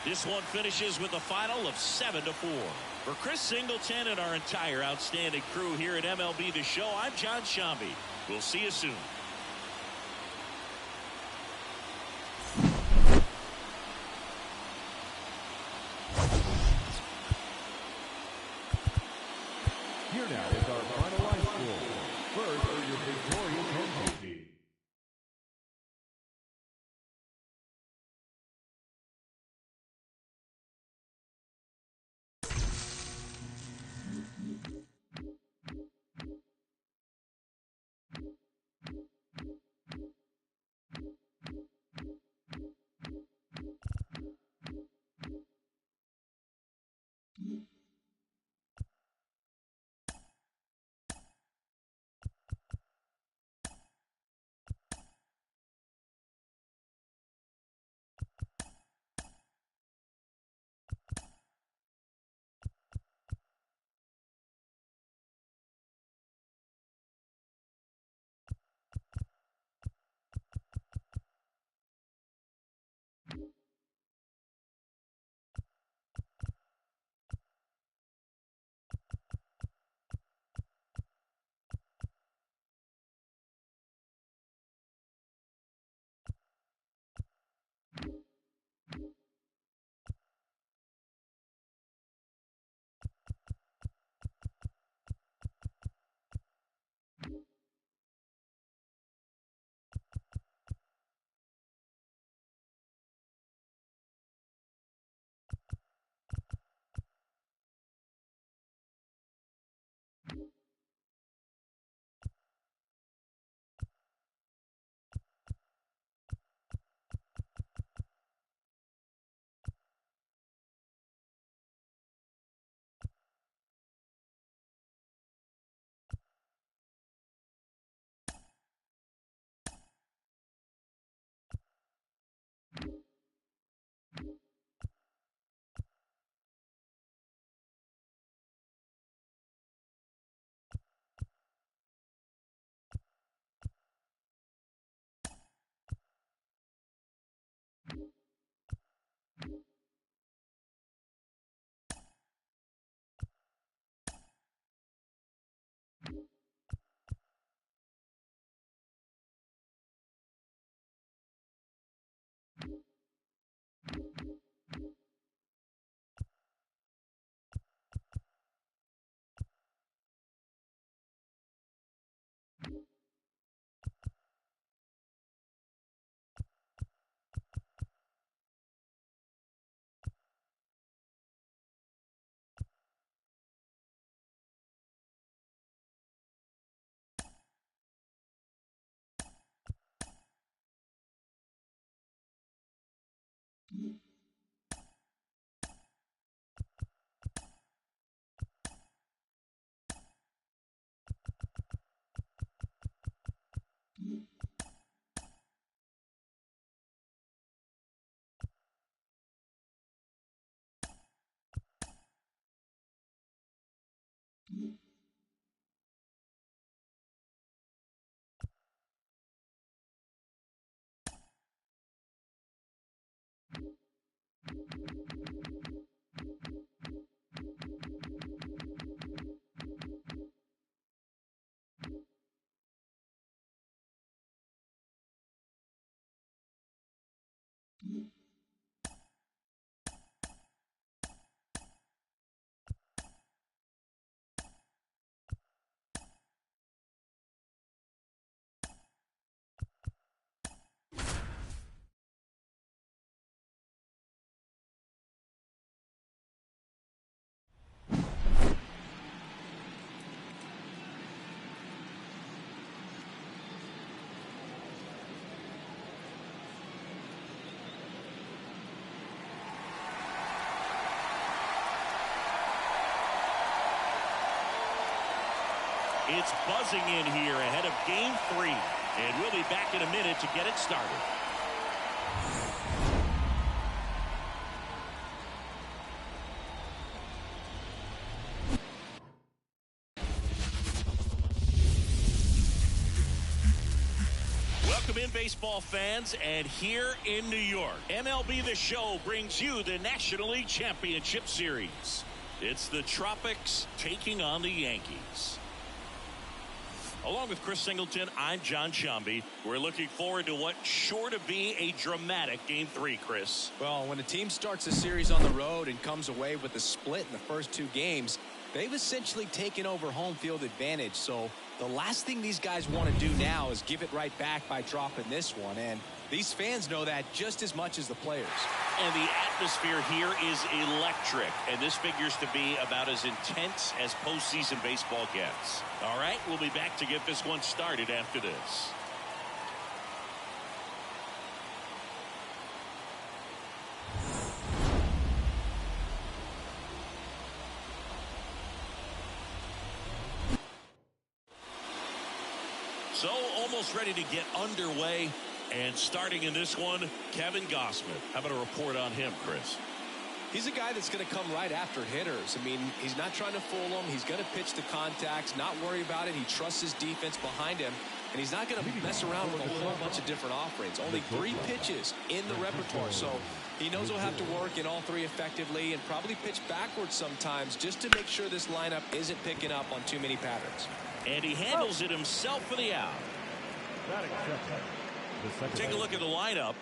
This one finishes with a final of 7-4. For Chris Singleton and our entire outstanding crew here at MLB The Show, I'm John Shambi. We'll see you soon. Here now is our final line score. First for your victorious home team. It's buzzing in here ahead of Game 3. And we'll be back in a minute to get it started. Welcome in, baseball fans, and here in New York, MLB The Show brings you the National League Championship Series. It's the Tropics taking on the Yankees. Along with Chris Singleton, I'm John Shambi. We're looking forward to what's sure to be a dramatic Game 3, Chris. Well, when a team starts a series on the road and comes away with a split in the first 2 games, they've essentially taken over home field advantage. So the last thing these guys want to do now is give it right back by dropping this one. And these fans know that just as much as the players. And the atmosphere here is electric. And this figures to be about as intense as postseason baseball gets. All right, we'll be back to get this one started after this. So almost ready to get underway. And starting in this one, Kevin Gossman. How about a report on him, Chris? He's a guy that's going to come right after hitters. I mean, he's not trying to fool them. He's going to pitch the contacts, not worry about it. He trusts his defense behind him. And he's not going to mess around with a whole bunch of different offerings. Only 3 pitches in the repertoire. So he knows he'll have to work in all 3 effectively and probably pitch backwards sometimes just to make sure this lineup isn't picking up on too many patterns. And he handles it himself for the out. Take a look at the lineup.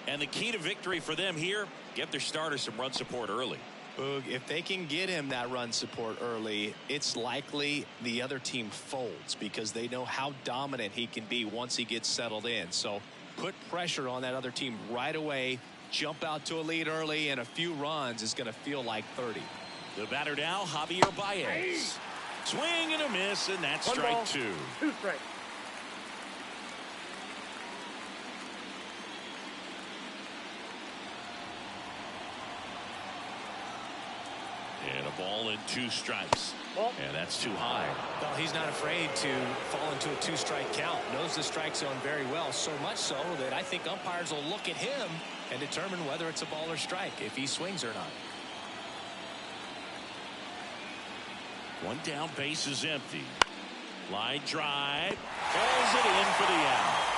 And the key to victory for them here, get their starter some run support early. Boog, if they can get him that run support early, it's likely the other team folds because they know how dominant he can be once he gets settled in. So put pressure on that other team right away, jump out to a lead early, and a few runs is going to feel like 30. The batter now, Javier Baez. Swing and a miss, and that's strike 2. 2 strikes. And a ball and 2 strikes. And that's too high. Well, he's not afraid to fall into a 2-strike count. Knows the strike zone very well, so much so that I think umpires will look at him and determine whether it's a ball or strike, if he swings or not. 1 down, base is empty. Line drive. Calls it in for the out.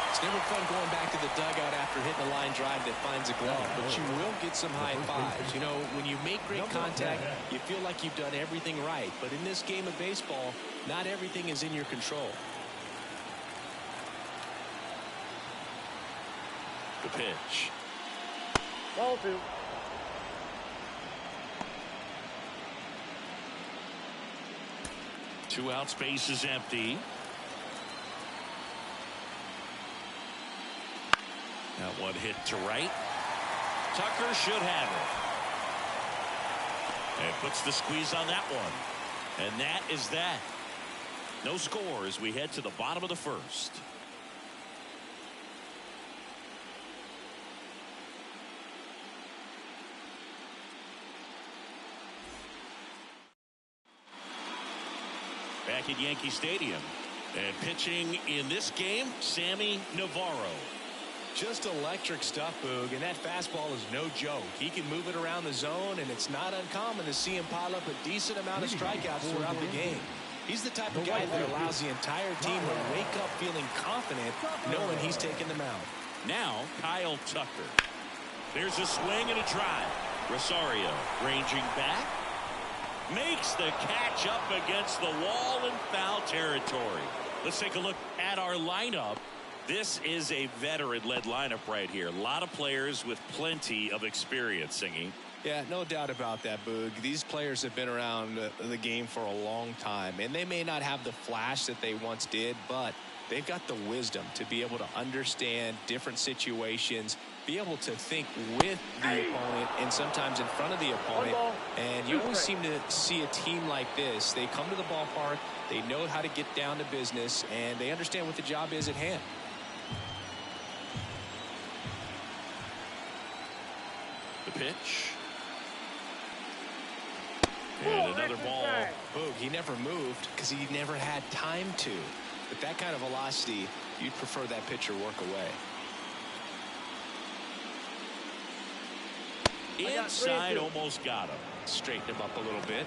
It's never fun going back to the dugout after hitting a line drive that finds a glove, but you will get some high fives. You know, when you make great contact, you feel like you've done everything right. But in this game of baseball, not everything is in your control. The pitch. Ball 2. Two out, space is empty. That one hit to right. Tucker should have it. And puts the squeeze on that one. And that is that. No score as we head to the bottom of the first. Back at Yankee Stadium. And pitching in this game, Sammy Navarro. Just electric stuff, Boog, and that fastball is no joke. He can move it around the zone, and it's not uncommon to see him pile up a decent amount of strikeouts throughout the game. He's the type of guy that allows the entire team to wake up feeling confident, knowing he's taking the mound. Now, Kyle Tucker. There's a swing and a drive. Rosario ranging back. Makes the catch up against the wall in foul territory. Let's take a look at our lineup. This is a veteran-led lineup right here. A lot of players with plenty of experience, Singy. Yeah, no doubt about that, Boog. These players have been around the game for a long time, and they may not have the flash that they once did, but they've got the wisdom to be able to understand different situations, be able to think with the opponent and sometimes in front of the opponent. And you always seem to see a team like this. They come to the ballpark, they know how to get down to business, and they understand what the job is at hand. The pitch. And another ball. Boog, he never moved because he never had time to. With that kind of velocity, you'd prefer that pitcher work away. Inside, almost got him. Straighten him up a little bit.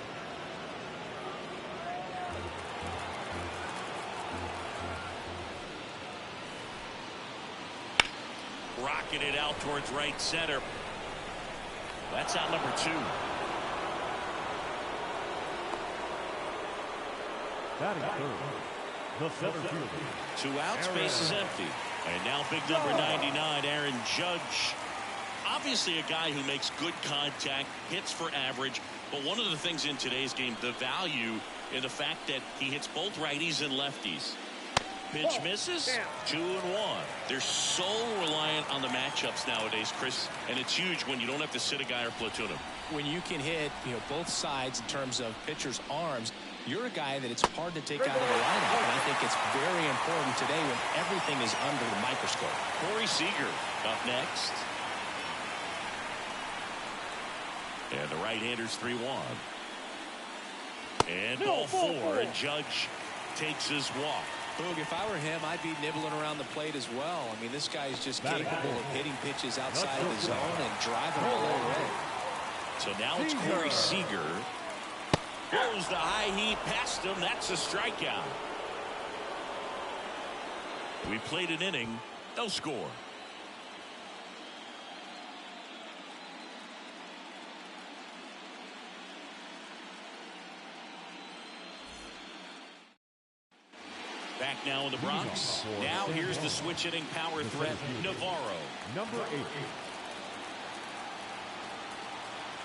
Rocking it out towards right center. That's out number 2. Batting third, the center fielder. 2 outs, base is empty. And now big number 99, Aaron Judge. Obviously a guy who makes good contact, hits for average. But one of the things in today's game, the value in the fact that he hits both righties and lefties. Pitch misses. 2-1. They're so reliant on the matchups nowadays, Chris, and it's huge when you don't have to sit a guy or platoon him. When you can hit, both sides in terms of pitchers' arms, you're a guy that it's hard to take out of the lineup, and I think it's very important today when everything is under the microscope. Corey Seager up next. And the right-hander's 3-1. And ball 4, and Judge takes his walk. Boog, if I were him, I'd be nibbling around the plate as well. I mean, this guy is just capable of hitting pitches outside of the zone and driving them all the way. So now it's Corey Seager. Goes the high heat past him. That's a strikeout. We played an inning. No score. Back now in the Bronx. Now here's the switch hitting power threat, Navarro. Number 8.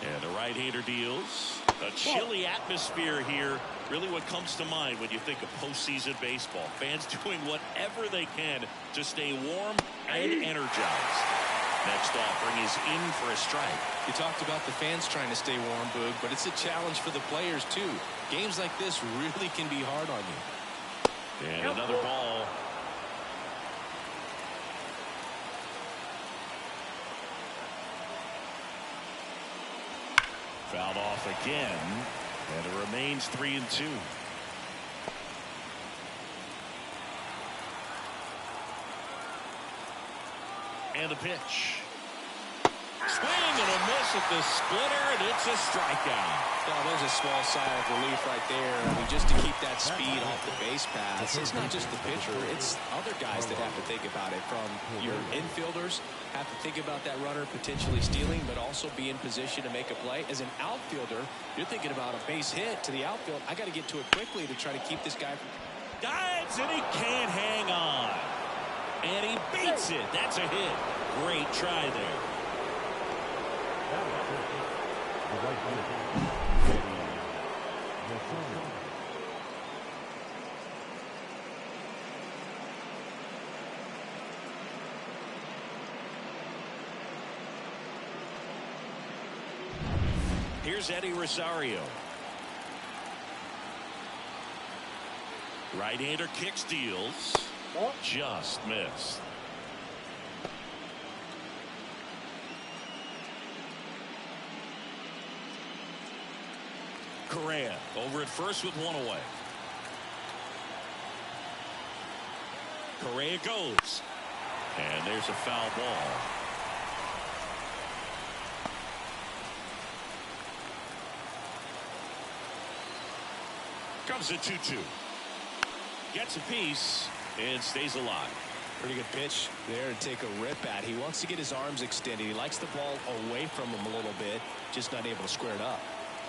And the right-hander deals. A chilly atmosphere here. Really what comes to mind when you think of postseason baseball. Fans doing whatever they can to stay warm and energized. Next offering is in for a strike. You talked about the fans trying to stay warm, Boog, but it's a challenge for the players, too. Games like this really can be hard on you. And another ball. Fouled off again, and it remains 3-2. And the pitch. Swing and a miss at the splitter, and it's a strikeout. Well, there's a small sigh of relief right there. I mean, just to keep that speed off the base pass. It's not just the pitcher. It's other guys that have to think about it. From your infielders have to think about that runner potentially stealing, but also be in position to make a play. As an outfielder, you're thinking about a base hit to the outfield. I got to get to it quickly to try to keep this guy from... Dives, and he can't hang on. And he beats it. That's a hit. Great try there. Here's Eddie Rosario. Right-hander kick steals. Just missed. Correa over at first with one away. Correa goes. And there's a foul ball. Comes a 2-2. Gets a piece and stays alive. Pretty good pitch there to take a rip at. He wants to get his arms extended. He likes the ball away from him a little bit, just not able to square it up.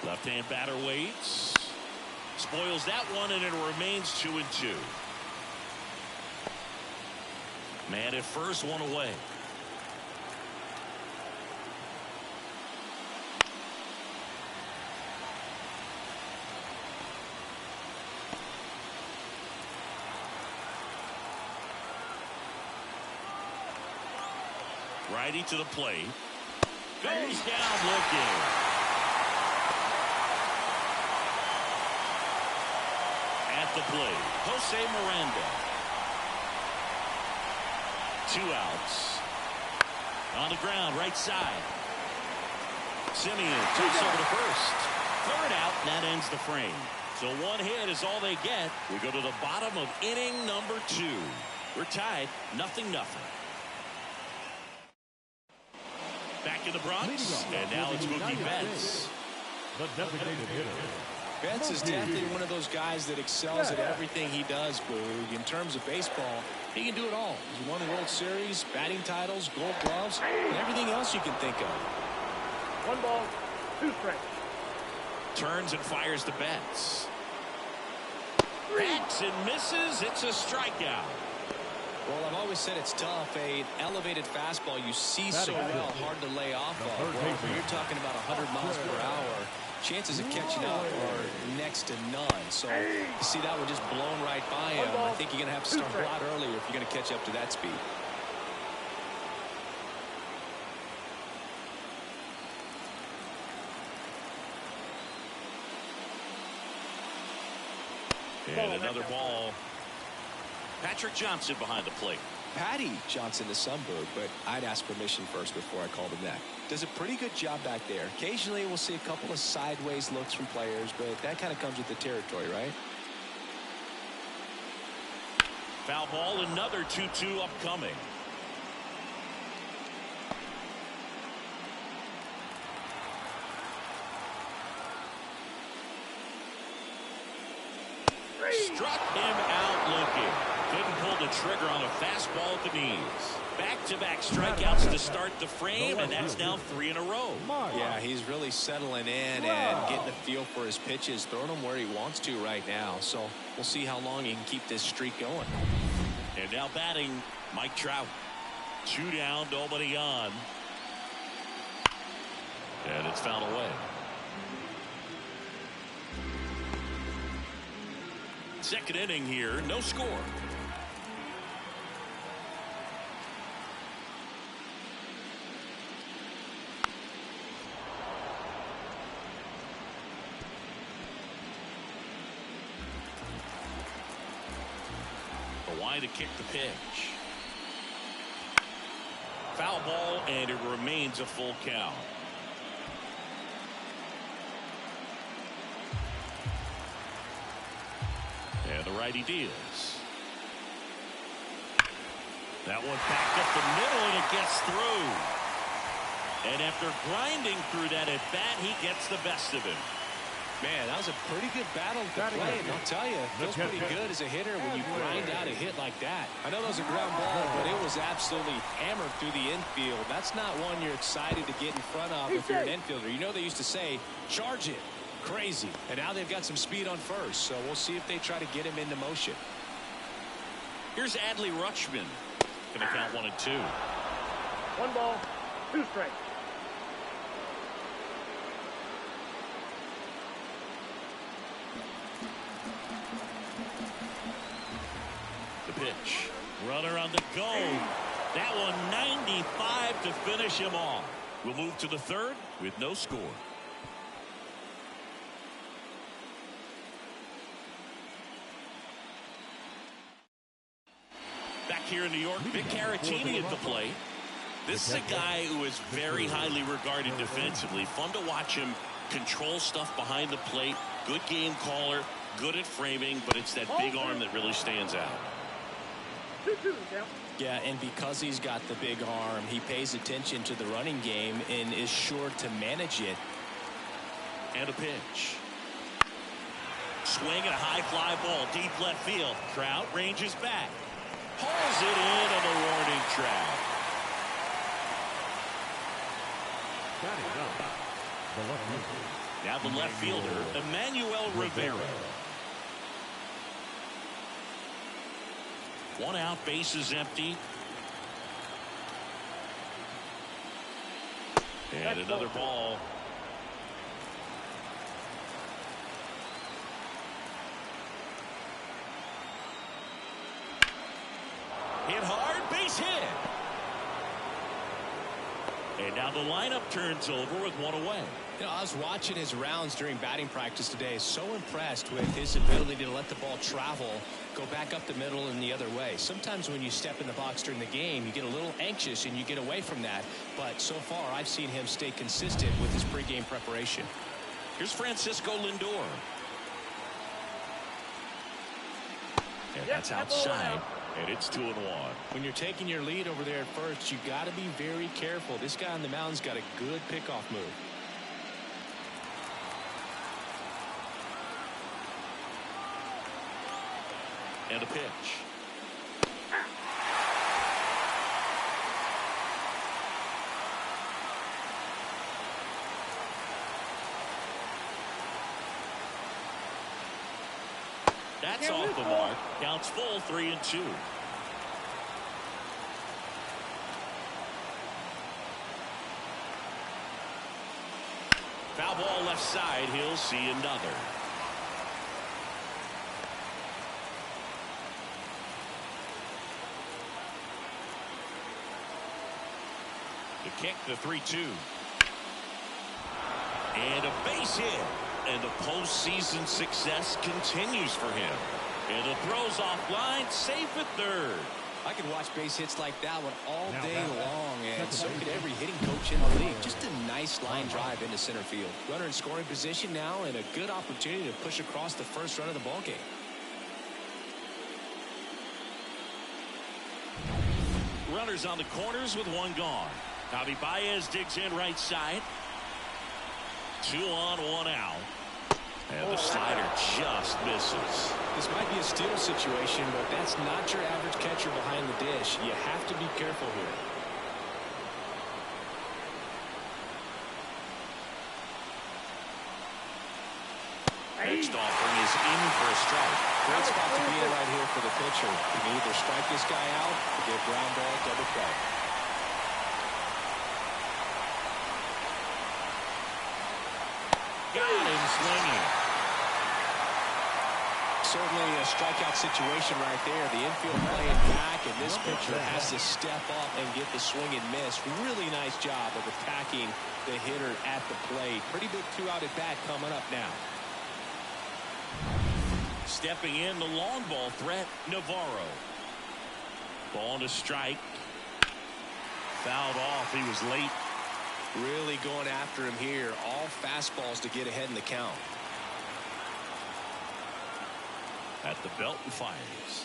Left-hand batter waits. Spoils that one, and it remains 2-2. Man at first, one away. Righty to the plate. Goes down looking. At the plate, Jose Miranda. 2 outs. On the ground, right side. Simeon takes over to first. 3rd out, and that ends the frame. So 1 hit is all they get. We go to the bottom of inning number 2. We're tied, 0-0. Back in the Bronx, and now it's Mookie Betts. The designated hitter. Betts is definitely one of those guys that excels at everything he does, Boog. In terms of baseball, he can do it all. He's won the World Series, batting titles, Gold Gloves, and everything else you can think of. 1 ball, 2 strikes. Turns and fires to Betts. Bats and misses. It's a strikeout. Well, I've always said it's tough. An elevated fastball you see so well, hard to lay off of. Well, when you're talking about 100 miles per hour, chances of catching up are next to none. So you see that one just blown right by him. I think you're going to have to start a lot earlier if you're going to catch up to that speed. And another ball. Patrick Johnson behind the plate. Patty Johnson to some, Boog, but I'd ask permission first before I called him that. Does a pretty good job back there. Occasionally we'll see a couple of sideways looks from players, but that kind of comes with the territory, right? Foul ball, another 2-2 upcoming. Struck him out looking. Couldn't pull the trigger on a fastball at the knees. Back-to-back strikeouts to start the frame, and that's now 3 in a row. Yeah, he's really settling in and getting a feel for his pitches, throwing them where he wants to right now. So we'll see how long he can keep this streak going. And now batting, Mike Trout. 2 down, nobody on. And it's fouled away. Second inning here, no score. To kick the pitch. Foul ball, and it remains a full count. And the righty deals. That one back up the middle, and it gets through. And after grinding through that at bat, he gets the best of him. Man, that was a pretty good battle to play, and I'll tell you, it feels pretty good as a hitter when you grind out a hit like that. I know that was a ground ball, but it was absolutely hammered through the infield. That's not one you're excited to get in front of if you're an infielder. You know they used to say, charge it. Crazy. And now they've got some speed on first, so we'll see if they try to get him into motion. Here's Adley Rutschman. Going to count 1 and 2. 1 ball, 2 strikes. Pitch. Runner on the go. That one 95 to finish him off. We'll move to the 3rd with no score. Back here in New York, Vic Caratini at the plate. This is a guy who is very highly regarded defensively. Fun to watch him control stuff behind the plate. Good game caller, good at framing, but it's that big arm that really stands out. Yeah, and because he's got the big arm, he pays attention to the running game and is sure to manage it. And a pitch. Swing and a high fly ball, deep left field. Trout ranges back. Hauls it in on the warning track. Now the left fielder, Emmanuel Rivera. 1 out, bases empty. And another ball. Hit hard, base hit. And now the lineup turns over with one away. You know, I was watching his rounds during batting practice today. So impressed with his ability to let the ball travel, go back up the middle and the other way. Sometimes when you step in the box during the game, you get a little anxious and you get away from that. But so far, I've seen him stay consistent with his pregame preparation. Here's Francisco Lindor. And that's outside. And it's 2-1. When you're taking your lead over there at first, you got to be very careful. This guy on the mound's got a good pickoff move. And a pitch. That's off the mark. Counts full, 3-2. Foul ball left side. He'll see another. The kick, the 3-2. And a base hit. And the postseason success continues for him. And the throw's offline, safe at third. I could watch base hits like that one all day long, and so could every hitting coach in the league. Just a nice line drive into center field. Runner in scoring position now, and a good opportunity to push across the first run of the ballgame. Runners on the corners with one gone. Javi Baez digs in right side. 2 on, 1 out. And the slider just misses. This might be a steal situation, but that's not your average catcher behind the dish. You have to be careful here. Next offering is in for a strike. Great spot to be in right here for the pitcher. You can either strike this guy out or get a ground ball, double play. Got him swinging. Certainly a strikeout situation right there. The infield playing back, and this pitcher has to step up and get the swing and miss. Really nice job of attacking the hitter at the plate. Pretty big 2-out at bat coming up now. Stepping in, the long ball threat, Navarro. Ball to strike. Fouled off. He was late. Really going after him here. All fastballs to get ahead in the count. At the belt and fires.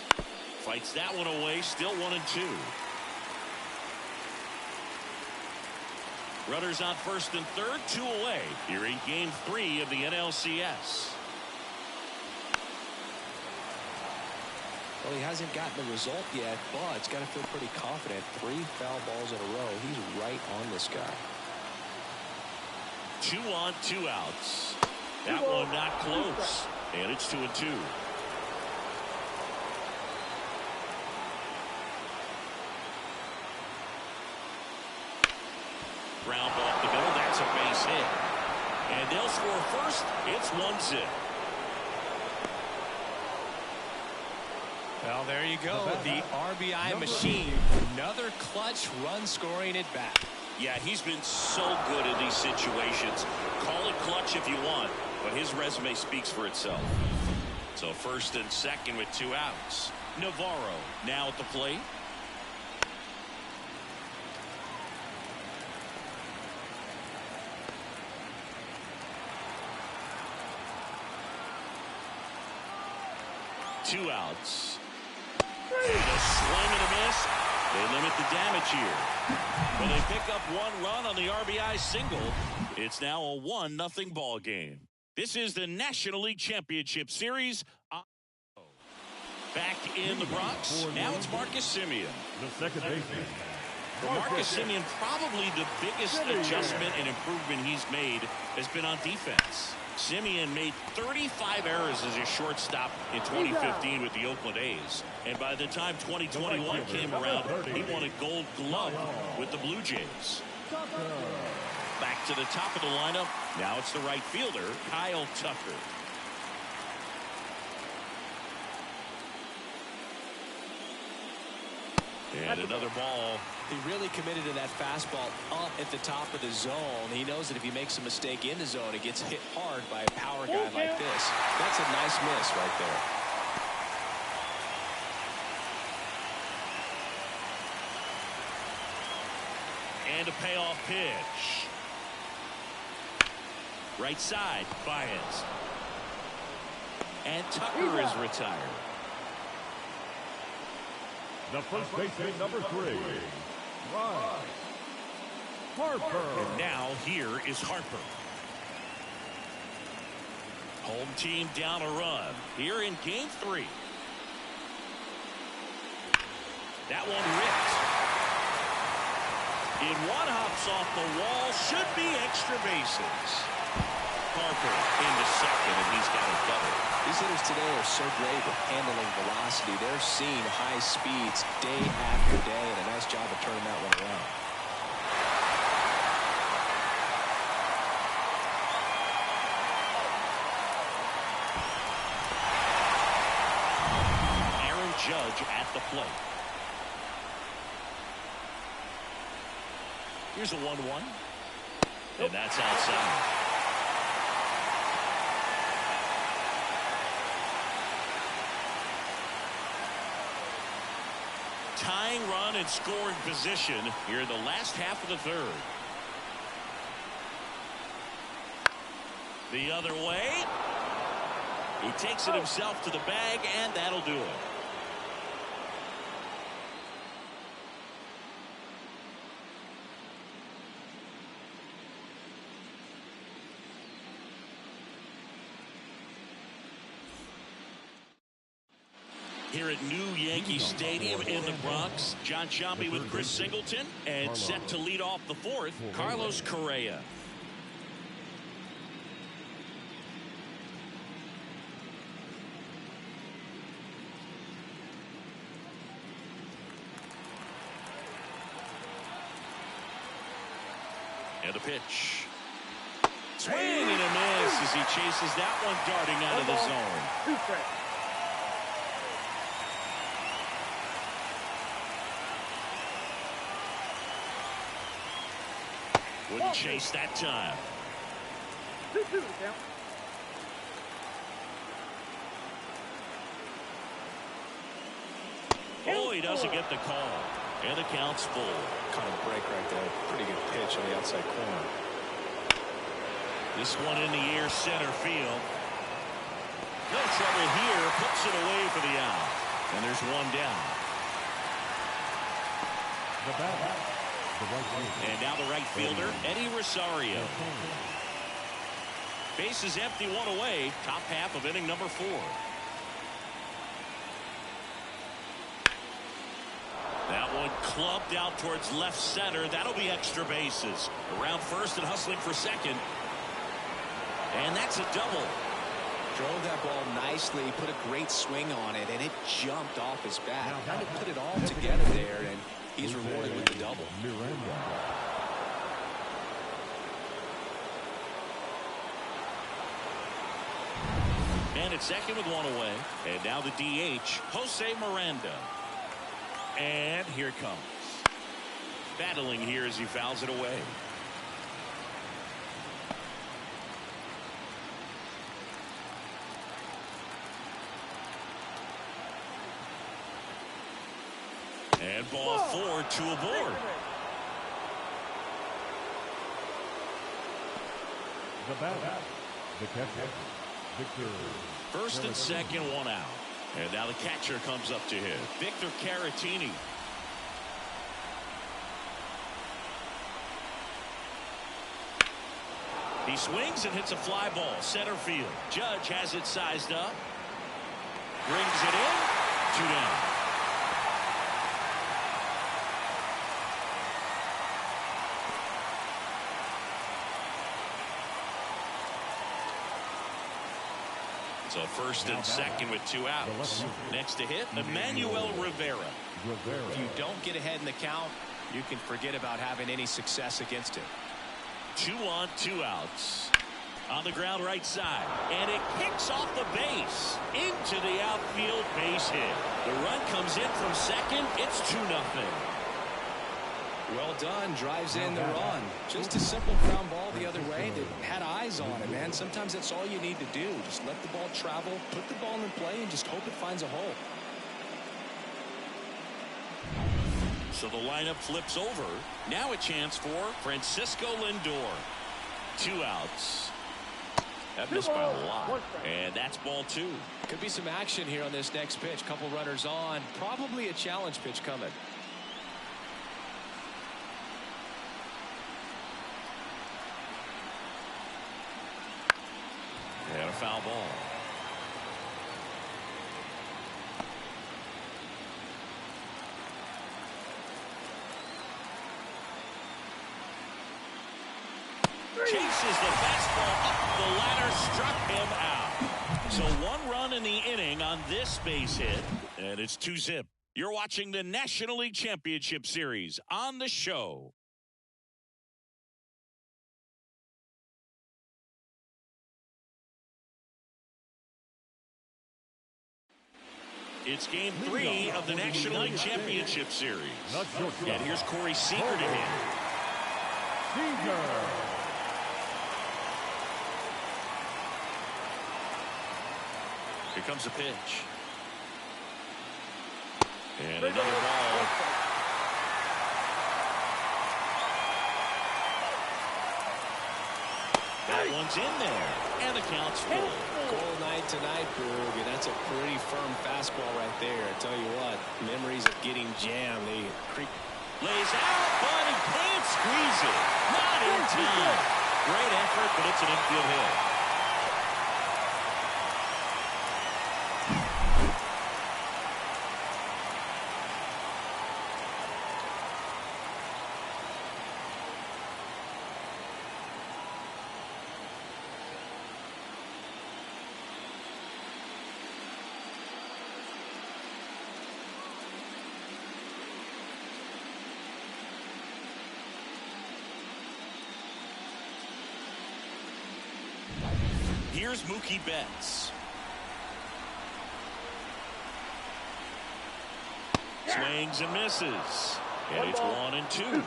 Fights that one away. Still 1-2. Runners on first and third, 2 away. Here in game 3 of the NLCS. Well, he hasn't gotten the result yet, but he's got to feel pretty confident. 3 foul balls in a row. He's right on this guy. 2 on, 2 outs. That one not close. And it's 2-2. Ground ball up the middle. That's a base hit. And they'll score first. It's 1-0. Well, there you go. The RBI machine. Another clutch run scoring at bat. Yeah, he's been so good in these situations. Call it clutch if you want, but his resume speaks for itself. So first and second with 2 outs. Navarro now at the plate. Two outs. And a swing and a miss. They limit the damage here. Well, they pick up 1 run on the RBI single. It's now a 1-0 ball game. This is the National League Championship Series. Back in the Bronx. Now it's Marcus Semien. The second baseman. For Marcus Semien, probably the biggest adjustment and improvement he's made has been on defense. Semien made 35 errors as a shortstop in 2015 with the Oakland A's. And by the time 2021 came around, he won a Gold Glove with the Blue Jays. Back to the top of the lineup. Now it's the right fielder, Kyle Tucker. And another ball. He really committed to that fastball up at the top of the zone. He knows that if he makes a mistake in the zone, it gets hit hard by a power guy like this. That's a nice miss right there. And a payoff pitch. Right side, Baez. And Tucker is retired. The first baseman, number 3, Bryce Harper. And now here is Harper. Home team down a run here in game 3. That one ripped. In one hops off the wall, should be extra bases. Harper into second, and he's got a double. These hitters today are so great with handling velocity. They're seeing high speeds day after day, and a nice job of turning that one around. Aaron Judge at the plate. Here's a 1-1. And that's outside. Tying run and scoring position here in the last half of the third. The other way. He takes it himself to the bag, and that'll do it. Here at New Yankee Stadium in the Bronx, John Sciambi with Chris Singleton, and set to lead off the fourth, Carlos Correa. And a pitch. Swing and a miss as he chases that one darting out of the zone. 2 strikes. Wouldn't chase that time. 2-2 to count. Oh, he doesn't get the call. And the count's full. Kind of break right there. Pretty good pitch on the outside corner. This one in the air, center field. No trouble here. Puts it away for the out. And there's one down. The batter, the right fielder. And now the right fielder, Eddie Rosario. Base is empty, one away. Top half of inning number 4. That one clubbed out towards left center. That'll be extra bases. Around first and hustling for second. And that's a double. Drove that ball nicely, put a great swing on it, and it jumped off his bat. Kind of put it all together there, and he's rewarded with the double. And at second with one away. And now the DH, Jose Miranda. And here it comes. Battling here as he fouls it away. And ball 4, 2 aboard. The batter, the catcher, Victor. First and second, one out. And now the catcher comes up to hit. Victor Caratini. He swings and hits a fly ball. Center field. Judge has it sized up. Brings it in. 2 down. So first and second with 2 outs. Next to hit, Emmanuel Rivera. If you don't get ahead in the count, you can forget about having any success against it. 2 on, 2 outs. On the ground right side, and it kicks off the base into the outfield base hit. The run comes in from second. It's 2-0. Well done. Drives in the run. Just a simple ground ball the other way that had eyes on it, man. Sometimes that's all you need to do. Just let the ball travel, put the ball in play, and just hope it finds a hole. So the lineup flips over. Now a chance for Francisco Lindor. 2 outs. That missed by a lot. And that's ball 2. Could be some action here on this next pitch. Couple runners on. Probably a challenge pitch coming. And a foul ball. Chases the fastball up the ladder, struck him out. So 1 run in the inning on this base hit, and it's 2-zip. You're watching the National League Championship Series on the show. It's game 3 of the National League Championship Series. And here's Corey Seager to hit. Here comes a pitch. And another ball. That one's in there. And the count's full. Goal night tonight, Boog, and that's a pretty firm fastball right there. I tell you what, memories of getting jammed. They creep. Lays out, but he can't squeeze it. Not in time. Great effort, but it's an infield hit. Here's Mookie Betts. Swings and misses. And it's 1-2.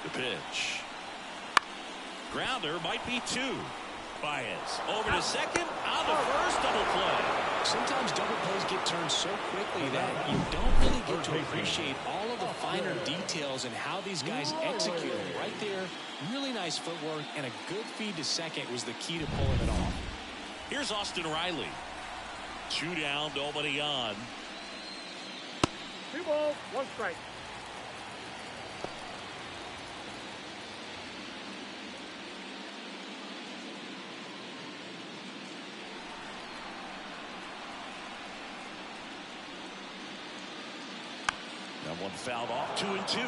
The pitch. Grounder might be 2. Baez over to second, on the first, double play. Sometimes double plays get turned so quickly that you don't really get to appreciate all of the finer details and how these guys execute them. Right there, really nice footwork, and a good feed to second was the key to pulling it off. Here's Austin Riley. 2 down, nobody on. 2 balls, 1 strike. That one fouled off. 2-2.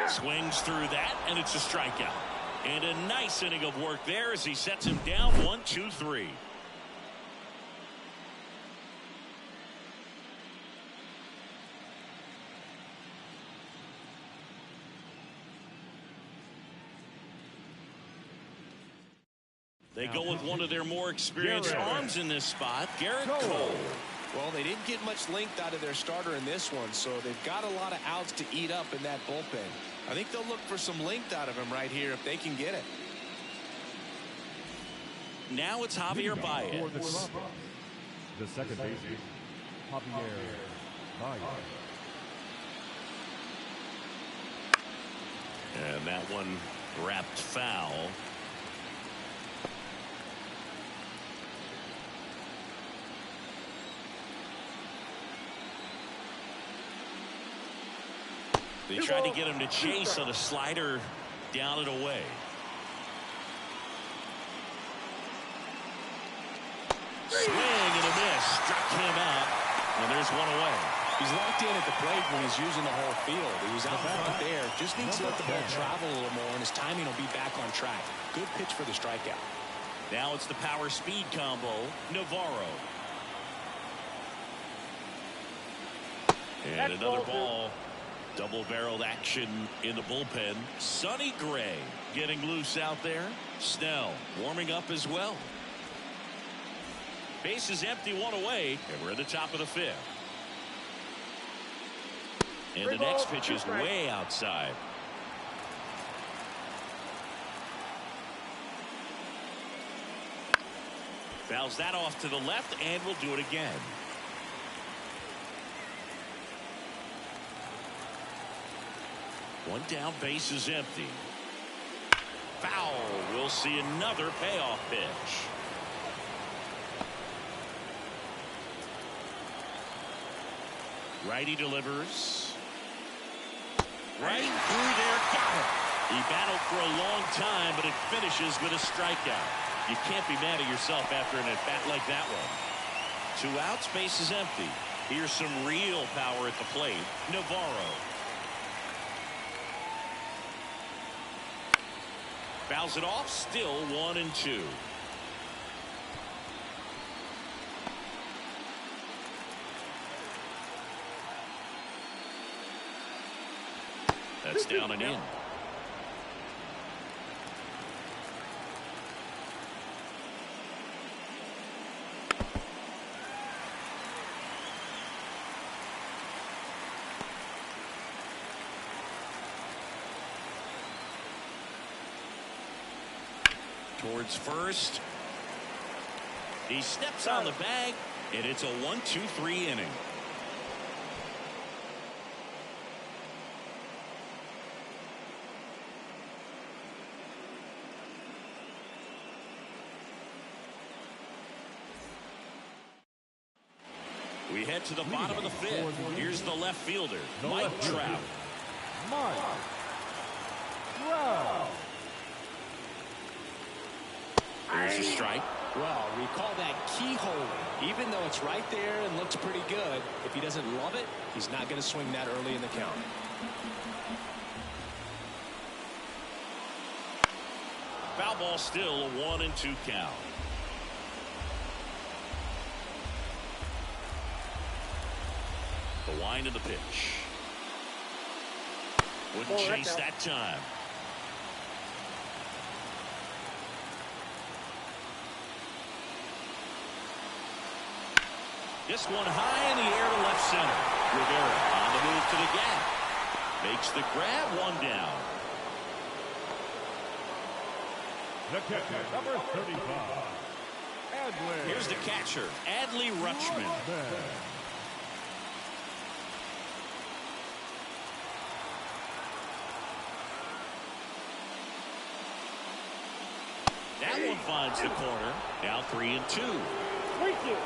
Swings through that, and it's a strikeout. And a nice inning of work there as he sets him down 1-2-3. They go with one of their more experienced arms in this spot, Garrett Cole. Well, they didn't get much length out of their starter in this one, so they've got a lot of outs to eat up in that bullpen. I think they'll look for some length out of him right here if they can get it. Now it's Javier Baez. The second baseman, Javier Baez. And that one wrapped foul. They tried to get him to chase on a slider down and away. Swing and a miss. Struck him out. And there's one away. He's locked in at the plate when he's using the whole field. He was out front there. Just needs to let the ball travel a little more, and his timing will be back on track. Good pitch for the strikeout. Now it's the power speed combo, Navarro. And another ball. Double-barreled action in the bullpen. Sonny Gray getting loose out there. Snell warming up as well. Base is empty, one away, and we're at the top of the fifth. And the next pitch is way outside. Fouls that off to the left, and we'll do it again. One down, base is empty. Foul. We'll see another payoff pitch. Righty delivers. Right through there, got it. He battled for a long time, but it finishes with a strikeout. You can't be mad at yourself after an at-bat like that one. 2 outs, base is empty. Here's some real power at the plate. Navarro. Fouls it off, still 1-2. That's down and in. Towards first. He steps on the bag, and it's a 1-2-3 inning. We head to the bottom of the fifth. Here's the left fielder, Mike Trout. There's a strike. Well, we call that keyhole. Even though it's right there and looks pretty good, if he doesn't love it, he's not going to swing that early in the count. Foul ball, still a 1-2 count. The wind of the pitch. Wouldn't chase that time. This one high in the air to left center. Rivera on the move to the gap. Makes the grab, one down. The catcher, number 35. Adley. Here's the catcher, Adley Rutschman. That one finds the corner. Now 3-2. Thank you.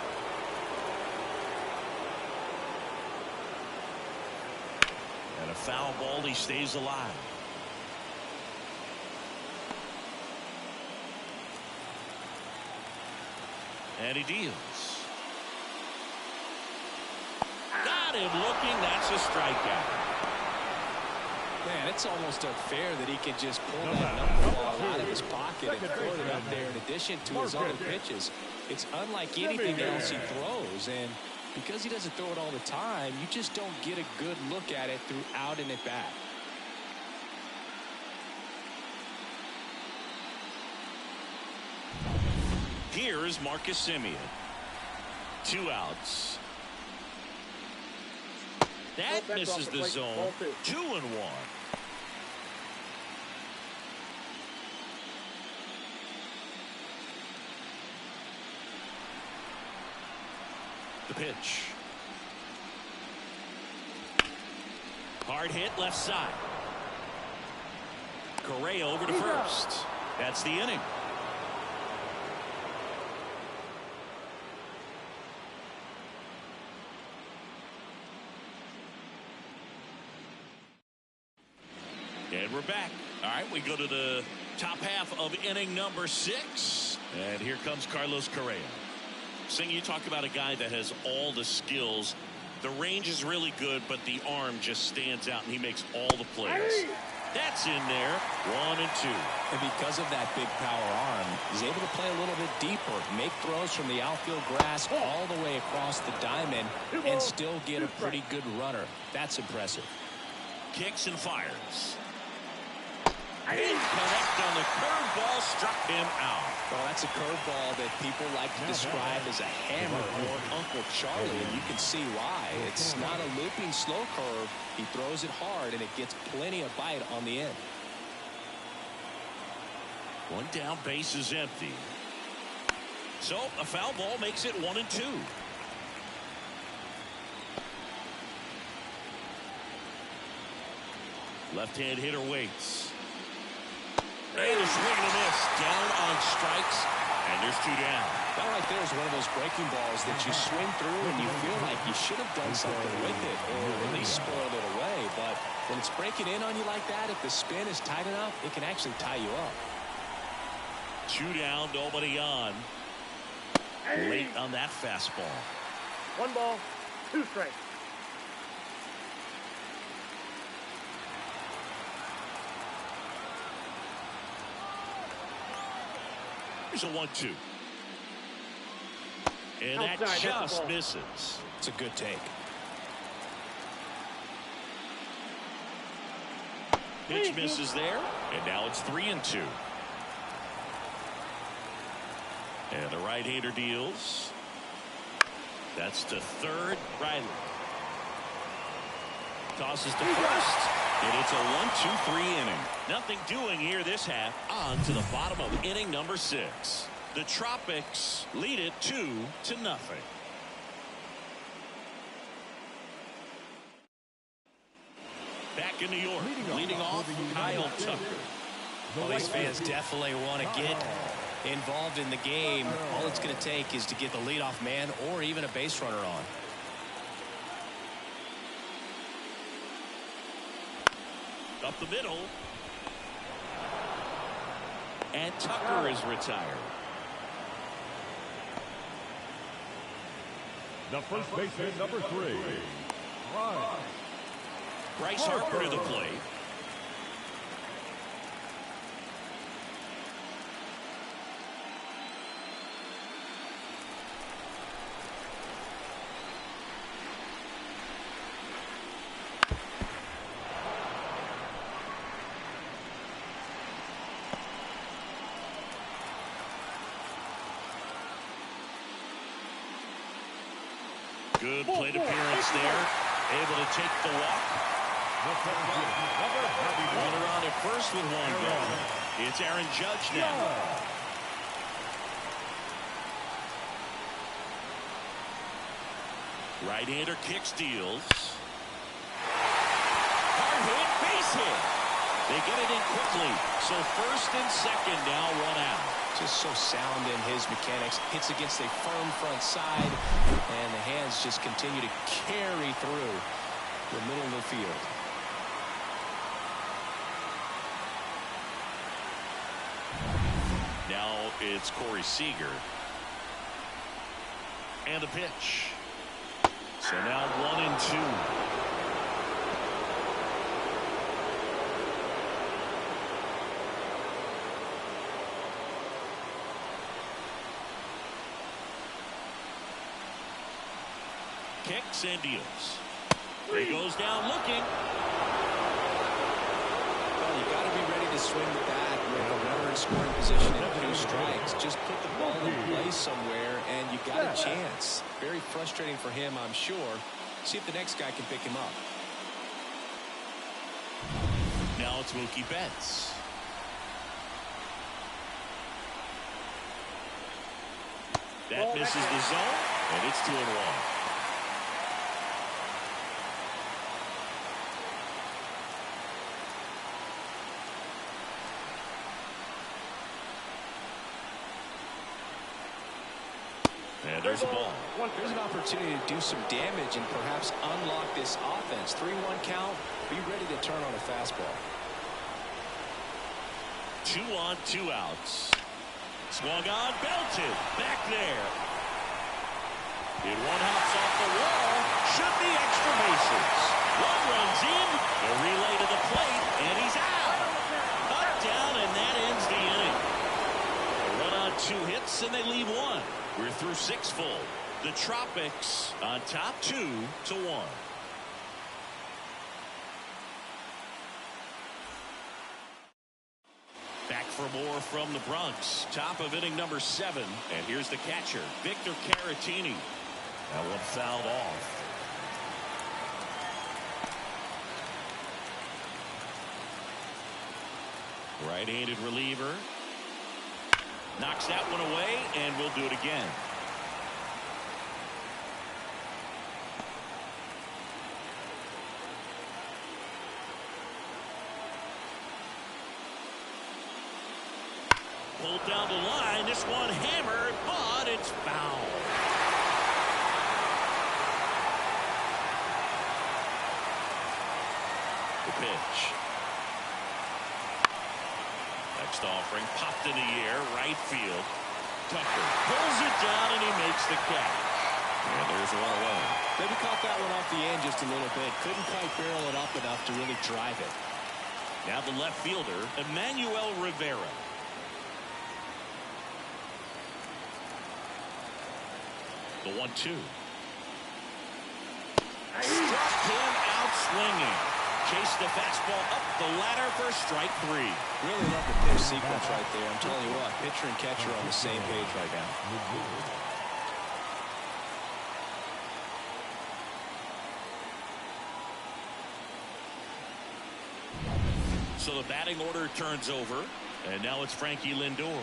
And a foul ball, he stays alive. And he deals. Got him looking. That's a strikeout. Man, it's almost unfair that he can just pull that knuckleball out of his pocket and throw it up there in addition to his other pitches. It's unlike anything else he throws, and because he doesn't throw it all the time, you just don't get a good look at it throughout an at-bat. Here is Marcus Semien. 2 outs. That misses the zone. 2-1. The pitch. Hard hit left side. Correa over to first. That's the inning. And we're back. All right, we go to the top half of inning number 6. And here comes Carlos Correa. Singh, you talk about a guy that has all the skills The range is really good, but the arm just stands out, and he makes all the plays. That's in there. 1 and 2. And because of that big power arm, he's able to play a little bit deeper, make throws from the outfield grass all the way across the diamond, and still get a pretty good runner. That's impressive. Kicks and fires. Incorrect on the curveball, struck him out. Well, that's a curveball that people like to describe as a hammer or Uncle Charlie, and you can see why. It's not a looping slow curve. He throws it hard, and it gets plenty of bite on the end. One down, base is empty. So a foul ball makes it 1 and 2. Left-hand hitter waits. And a swing and a miss. Down on strikes. And there's 2 down. That right there is one of those breaking balls that you swing through and you feel like you should have done something with it or at least spoiled it away. But when it's breaking in on you like that, if the spin is tight enough, it can actually tie you up. 2 down, nobody on. Late on that fastball. 1 ball, 2 strikes. Here's a 1-2. And Outside, that just ball. misses. It's a good take. Pitch misses there. And now it's 3 and 2. And the right-hander deals. That's to third. Riley tosses to first. And it's a 1-2-3 inning. Nothing doing here this half. On to the bottom of inning number 6. The Tropics lead it 2-0. Back in New York, leading off Kyle Tucker. Well, these fans definitely want to get involved in the game. All it's going to take is to get the leadoff man or even a base runner on. Up the middle. And Tucker is retired. The first baseman, number 3. Bryce Harper to the plate. Good plate appearance there. Able to take the walk. Runner on at first with 1 gone. It's Aaron Judge now. Right-hander kicks, deals. Hard hit, base hit. They get it in quickly. So first and second now, 1 out. Just so sound in his mechanics. Hits against a firm front side, and the hands just continue to carry through the middle of the field. Now it's Corey Seager. And a pitch. So now 1 and 2. Kicks and deals. He goes down looking. Well, you got to be ready to swing the bat with a runner in scoring position and 2 strikes. Just put the ball in place somewhere, and you got a chance. Very frustrating for him, I'm sure. See if the next guy can pick him up. Now it's Mookie Betts. That misses the zone, and it's 2-1. And there's a ball. There's an opportunity to do some damage and perhaps unlock this offense. 3-1 count. Be ready to turn on a fastball. 2 on, 2 outs. Swung on, belted. Back there. It one hops off the wall. Should be runs in. A relay to the plate, and he's out. Up, down, and that ends the inning. A run on 2 hits, and they leave 1. We're through 6 full. The Tropics on top 2-1. Back for more from the Bronx. Top of inning number 7. And here's the catcher, Victor Caratini. That one fouled off. Right-handed reliever. Knocks that one away, and we'll do it again. Pulled down the line. This one hammered, but it's foul. The pitch. Next offering popped in the air, right field. Tucker pulls it down, and he makes the catch. And there's 1 away. Maybe caught that one off the end just a little bit. Couldn't quite barrel it up enough to really drive it. Now the left fielder, Emmanuel Rivera. The 1-2. Struck him out swinging. Chased the fastball up the ladder for strike 3. Really love the pitch sequence right there. I'm telling you what, pitcher and catcher are on the same page right now. So the batting order turns over, and now it's Frankie Lindor.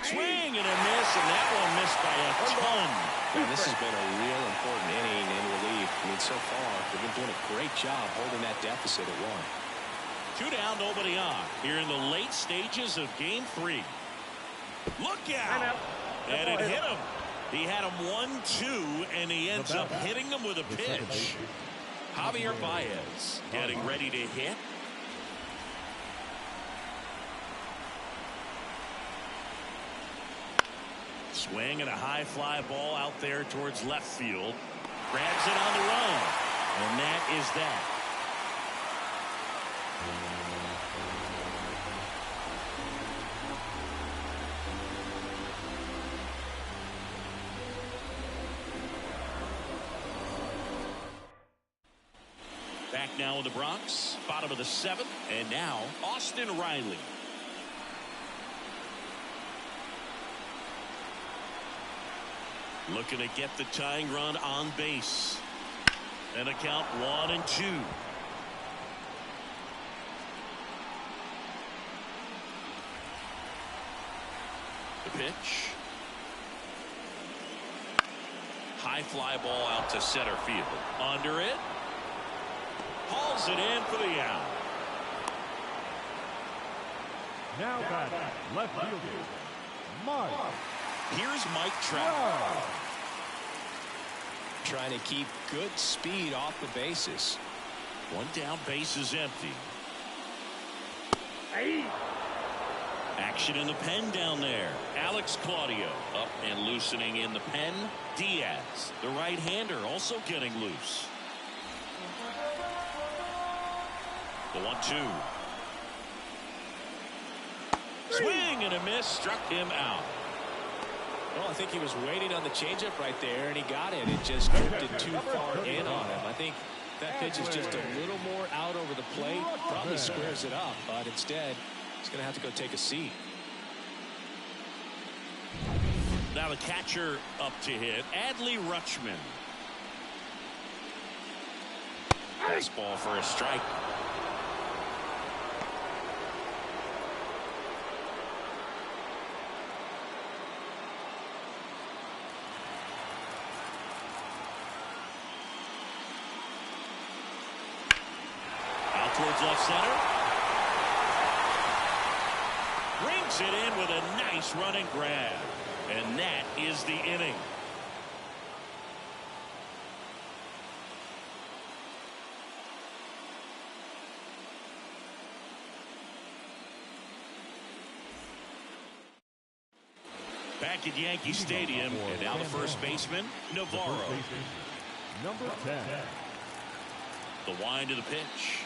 Swing and a miss, and that one missed by a ton. And this has been a real important inning in relief. I mean, so far, they've been doing a great job holding that deficit at 1. 2 down, nobody on. Here in the late stages of Game 3. Look out! And it hit him. He had him 1-2, and he ends up hitting him with a pitch. Javier Baez getting ready to hit. Swing and a high fly ball out there towards left field. Grabs it on the run. And that is that. Back now in the Bronx. Bottom of the 7th. And now Austin Riley. Looking to get the tying run on base. And a count 1-2. The pitch. High fly ball out to center field. Under it. Hauls it in for the out. Now back, left fielder, Mike. Here's Mike Trout. Trying to keep good speed off the bases. 1 down, base is empty. Action in the pen down there. Alex Claudio up and loosening in the pen. Diaz, the right-hander, also getting loose. The 1-2. Swing and a miss, struck him out. Well, I think he was waiting on the changeup right there, and he got it. It just drifted too far in on him. I think that pitch is just a little more out over the plate. Probably squares it up, but instead, he's going to have to go take a seat. Now the catcher up to hit, Adley Rutschman. Fastball for a strike. Towards left center. Brings it in with a nice running grab. And that is the inning. Back at Yankee Stadium, and now the first baseman, Navarro. Number 10. The wind of the pitch.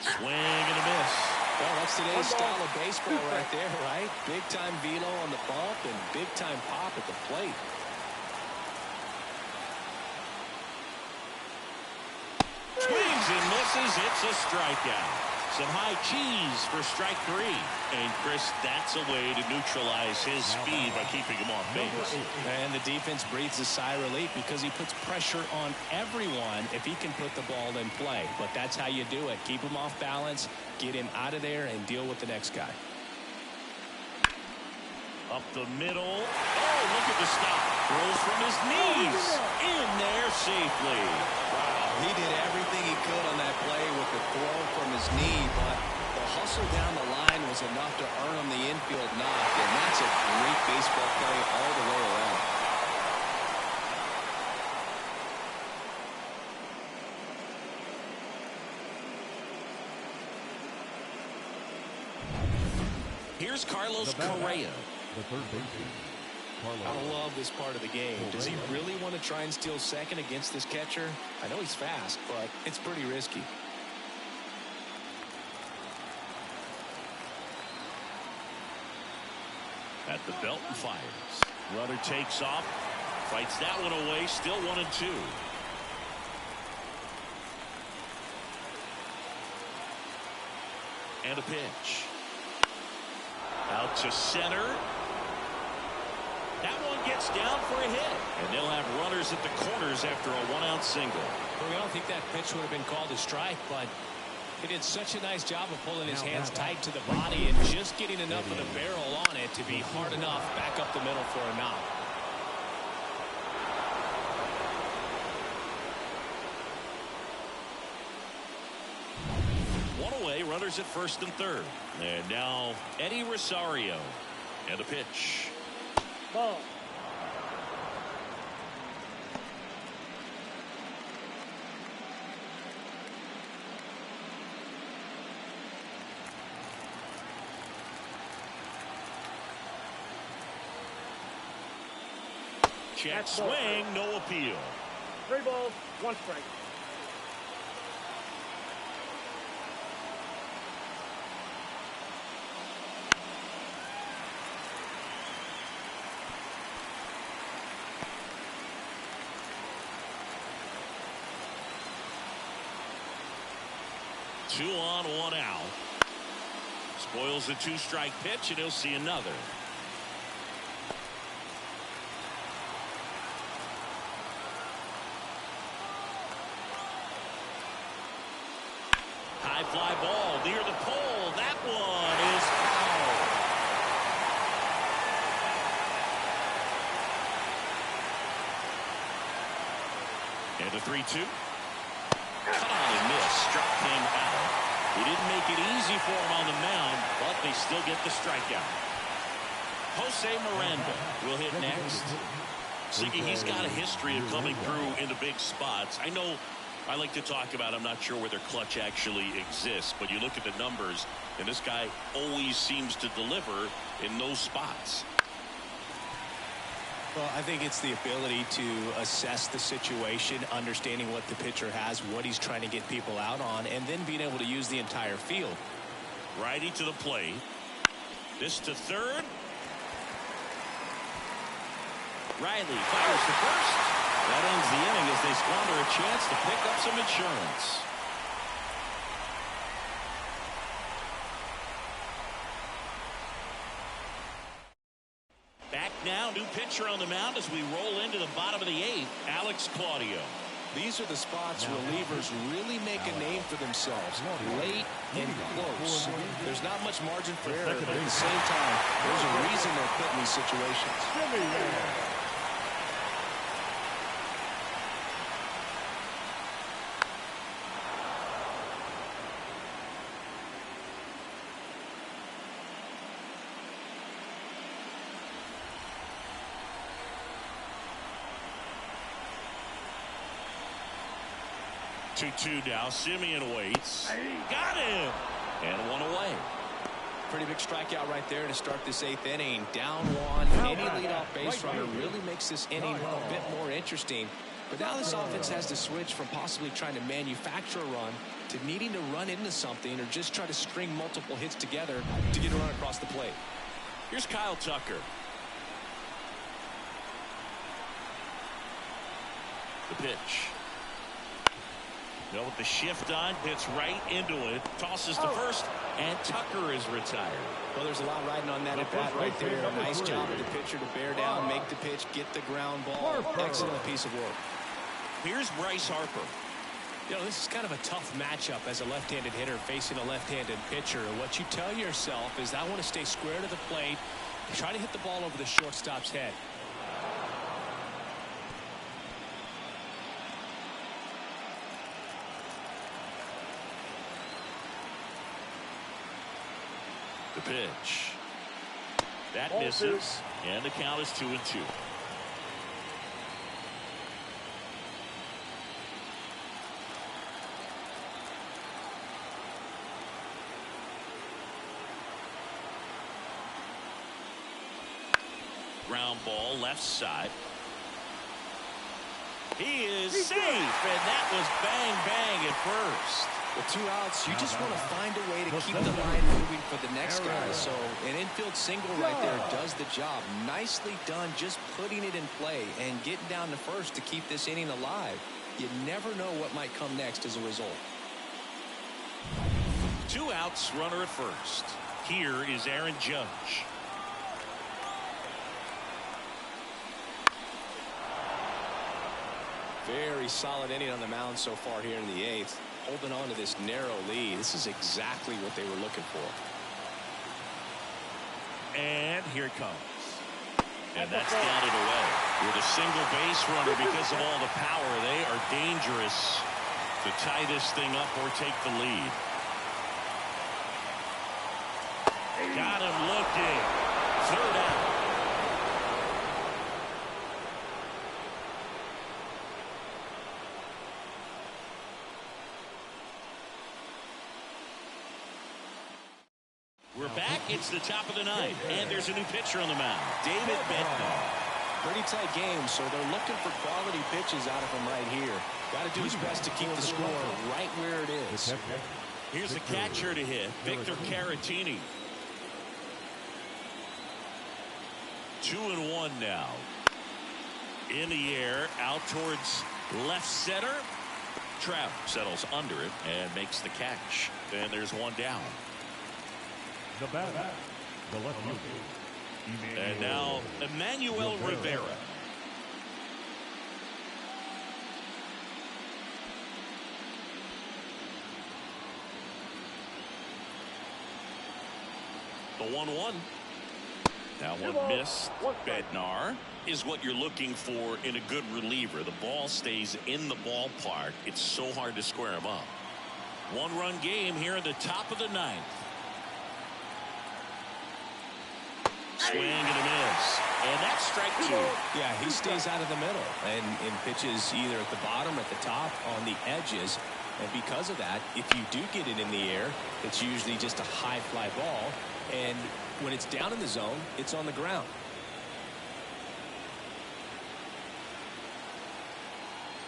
Swing and a miss. Well, that's today's style of baseball right there, right? Big-time velo on the bump and big-time pop at the plate. Swings and misses. It's a strikeout. Some high cheese for strike 3. And, Chris, that's a way to neutralize his speed by keeping him off base. And the defense breathes a sigh of relief because he puts pressure on everyone if he can put the ball in play. But that's how you do it. Keep him off balance, get him out of there, and deal with the next guy. Up the middle. Oh, look at the stop. Throws from his knees. In there safely. Wow, he did everything he could on that play with the throw from his knee, but the hustle down the line was enough to earn him the infield knock, and that's a great baseball play all the way around. Here's Carlos Correa. The third baseman, Carlos. I love this part of the game. Does he really want to try and steal second against this catcher? I know he's fast, but it's pretty risky. At the belt and fires. Runner takes off. Fights that one away. Still 1-2. And a pitch. Out to center. That one gets down for a hit. And they'll have runners at the corners after a 1-out single. I don't think that pitch would have been called a strike, but he did such a nice job of pulling his hands tight to the body and just getting enough of the barrel on it to be hard enough back up the middle for a knock. One away, runners at first and third. And now Eddie Rosario. And a pitch. Ball. Check swing, no appeal. 3 balls, 1 strike. Two on, 1 out. Spoils the 2-strike pitch, and he'll see another. High fly ball near the pole. That one is foul. And a 3-2. Cut on and miss. Struck him out. He didn't make it easy for him on the mound, but they still get the strikeout. Jose Miranda will hit next. Siggy, he's got a history of coming through in the big spots. I know I like to talk about, I'm not sure where their clutch actually exists, but you look at the numbers, and this guy always seems to deliver in those spots. Well, I think it's the ability to assess the situation, understanding what the pitcher has, what he's trying to get people out on, and then being able to use the entire field. Righty to the plate. This to third. Riley fires to first. That ends the inning as they squander a chance to pick up some insurance. Back now, new pitcher on the mound as we roll into the bottom of the 8th, Alex Claudio. These are the spots relievers really make a name for themselves. Late and close. There's not much margin for error, but at the same time, there's a reason they're put in these situations. 2-2 now. Simeon waits. Got him. And 1 away. Pretty big strikeout right there to start this 8th inning. Down 1. Any leadoff base runner really makes this inning a bit more interesting. But now this offense has to switch from possibly trying to manufacture a run to needing to run into something or just try to string multiple hits together to get a run across the plate. Here's Kyle Tucker. The pitch. With the shift on, hits right into it, tosses to first, and Tucker is retired. Well, there's a lot riding on that at bat right there. Nice job of the pitcher to bear down, make the pitch, get the ground ball. Excellent piece of work. Here's Bryce Harper. You know, this is kind of a tough matchup as a left-handed hitter facing a left-handed pitcher. And what you tell yourself is, I want to stay square to the plate, try to hit the ball over the shortstop's head. The pitch. That misses, and the count is 2-2. Ground ball left side. He is safe, and that was bang bang at first. With 2 outs, you just want to find a way to keep the line moving for the next guy. So an infield single right there does the job. Nicely done, just putting it in play and getting down to first to keep this inning alive. You never know what might come next as a result. 2 outs, runner at first. Here is Aaron Judge. Very solid inning on the mound so far here in the 8th. Holding on to this narrow lead. This is exactly what they were looking for. And here it comes. And that's down and away. With a single base runner because of all the power, they are dangerous to tie this thing up or take the lead. Got him looking. 3rd out. We're back. It's the top of the 9th, and there's a new pitcher on the mound, David Bednar. Pretty tight game, so they're looking for quality pitches out of him right here. Got to do his best to keep the score right where it is. Here's the catcher to hit, Victor Caratini. 2-1 now. In the air, out towards left center. Trout settles under it and makes the catch. And there's 1 down. The batter, the left fielder. And now Emmanuel Rivera. The 1-1. That one missed. Bednar is what you're looking for in a good reliever. The ball stays in the ballpark. It's so hard to square him up. 1-run game here in the top of the 9th. Swing and a miss. And that's strike 2. Yeah, he stays out of the middle and pitches either at the bottom or at the top on the edges. And because of that, if you do get it in the air, it's usually just a high fly ball. And when it's down in the zone, it's on the ground.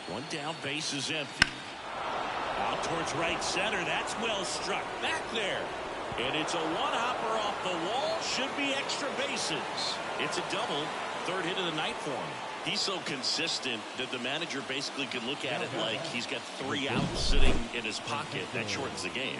One down, base is empty. Out towards right center. That's well struck. Back there. And it's a one-hopper off the wall. Should be extra bases. It's a double. 3rd hit of the night for him. He's so consistent that the manager basically can look at it like he's got 3 outs sitting in his pocket. That shortens the game.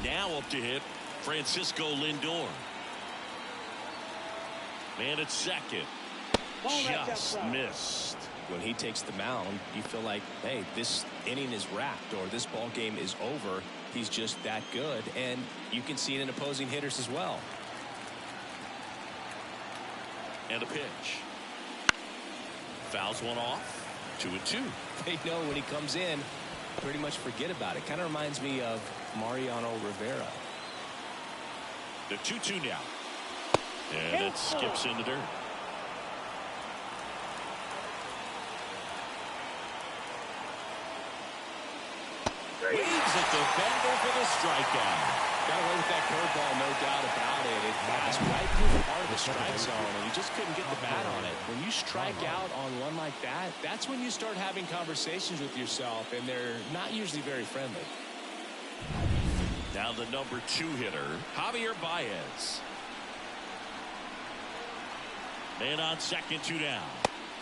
Now up to hit Francisco Lindor. Man at second. Just missed. When he takes the mound, you feel like, hey, this inning is wrapped or this ball game is over. He's just that good, and you can see it in opposing hitters as well. And a pitch. Fouls one off. 2-2. They know when he comes in, pretty much forget about it. Kind of reminds me of Mariano Rivera. The 2-2 now. And it skips in the dirt. Waves at the bender for the strikeout. Got away with that curveball, no doubt about it. It passed right through the heart of the strike zone, and he just couldn't get the bat on it. When you strike out on one like that, that's when you start having conversations with yourself, and they're not usually very friendly. Now the number 2 hitter, Javier Baez. Man on second, 2 down.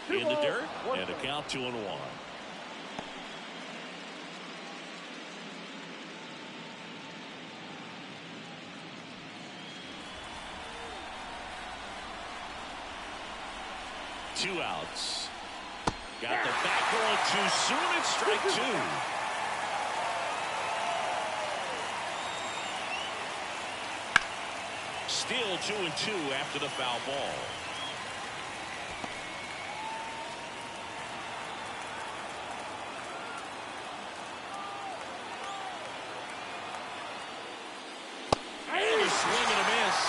In the dirt, and a count 2-1. 2 outs. Got the back going too soon. It's strike 2. Still 2-2 after the foul ball. And a swing and a miss.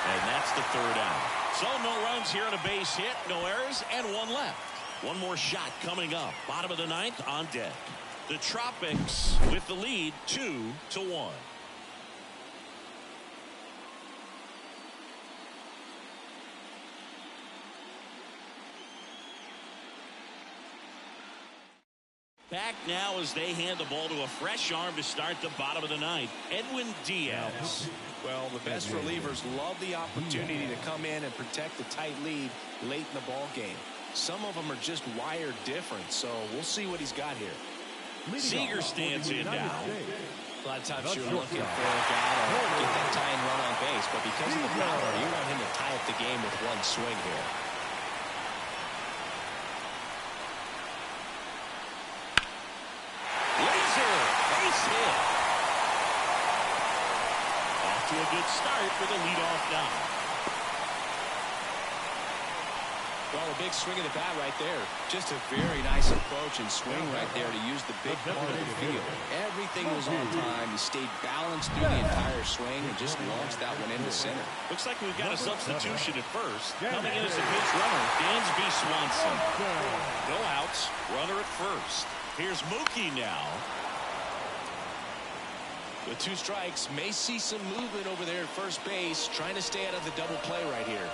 And that's the 3rd out. So no runs here on a base hit, no errors, and 1 left. One more shot coming up. Bottom of the 9th on deck. The Tropics with the lead 2-1. Back now as they hand the ball to a fresh arm to start the bottom of the 9th. Edwin Diaz. Well, the best relievers love the opportunity to come in and protect the tight lead late in the ball game. Some of them are just wired different, so we'll see what he's got here. Seager stands in now. A lot of times you're looking for a guy to get that tying run on base, but because of the power, you want him to tie up the game with 1 swing here. Laser base hit. Off to a good start for the leadoff now. Well, a big swing of the bat right there. Just a very nice approach and swing right there to use the big part of the field. Everything was on time. He stayed balanced through the entire swing and just launched that one into center. Looks like we've got a substitution at first. Coming in as a pinch runner, Dansby Swanson. No outs, runner at first. Here's Mookie now. With 2 strikes, may see some movement over there at first base, trying to stay out of the double play right here.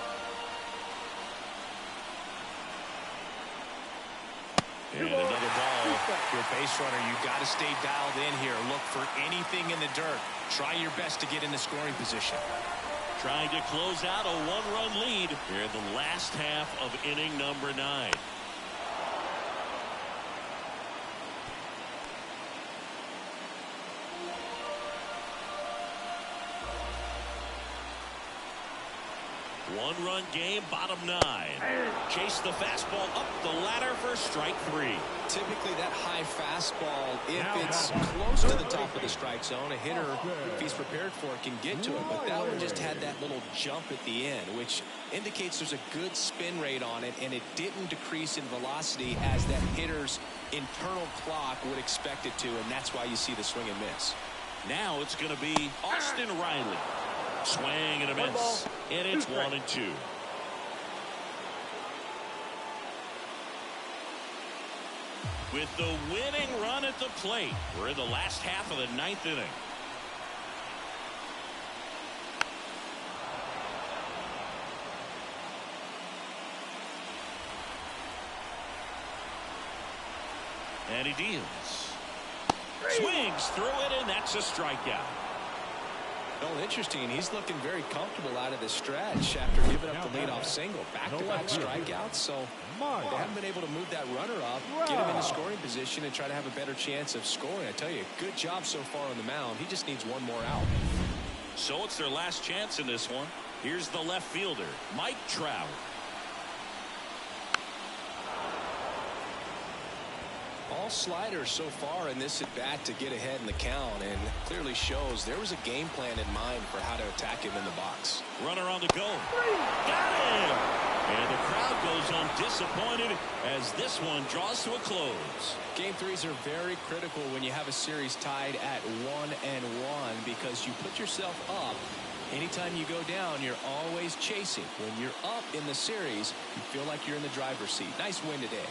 And another ball. You're a base runner. You got to stay dialed in here. Look for anything in the dirt. Try your best to get in the scoring position. Trying to close out a 1-run lead here in the last half of inning number 9. One-run game, bottom 9. Chase the fastball up the ladder for strike 3. Typically that high fastball, if it's close to the top of the strike zone, a hitter, if he's prepared for it, can get to it. But that one just had that little jump at the end, which indicates there's a good spin rate on it, and it didn't decrease in velocity as that hitter's internal clock would expect it to, and that's why you see the swing and miss. Now it's going to be Austin Riley. Swing and a miss. And it's 1-2. With the winning run at the plate, we're in the last half of the 9th inning. And he deals. Swings through it, and that's a strikeout. Well, interesting. He's looking very comfortable out of the stretch after giving up the leadoff single. Back-to-back strikeouts, so they haven't been able to move that runner up, get him in the scoring position, and try to have a better chance of scoring. I tell you, good job so far on the mound. He just needs 1 more out. So it's their last chance in this one. Here's the left fielder, Mike Trout. All sliders so far in this at-bat to get ahead in the count, and clearly shows there was a game plan in mind for how to attack him in the box. Runner on the go. Got him! And the crowd goes on disappointed as this one draws to a close. Game 3s are very critical when you have a series tied at 1-1 because you put yourself up. Anytime you go down, you're always chasing. When you're up in the series, you feel like you're in the driver's seat. Nice win today.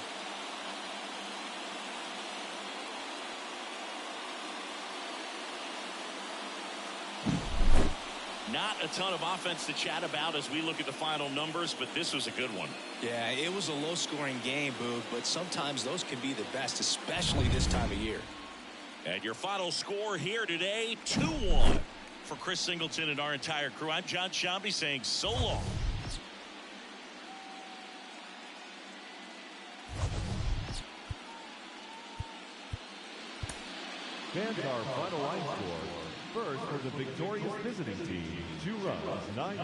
Not a ton of offense to chat about as we look at the final numbers, but this was a good one. Yeah, it was a low-scoring game, Boog, but sometimes those can be the best, especially this time of year. And your final score here today, 2-1. For Chris Singleton and our entire crew, I'm John Shambi saying so long. Fans, our final line score. First for the victorious visiting team, 2 runs, 9 hits.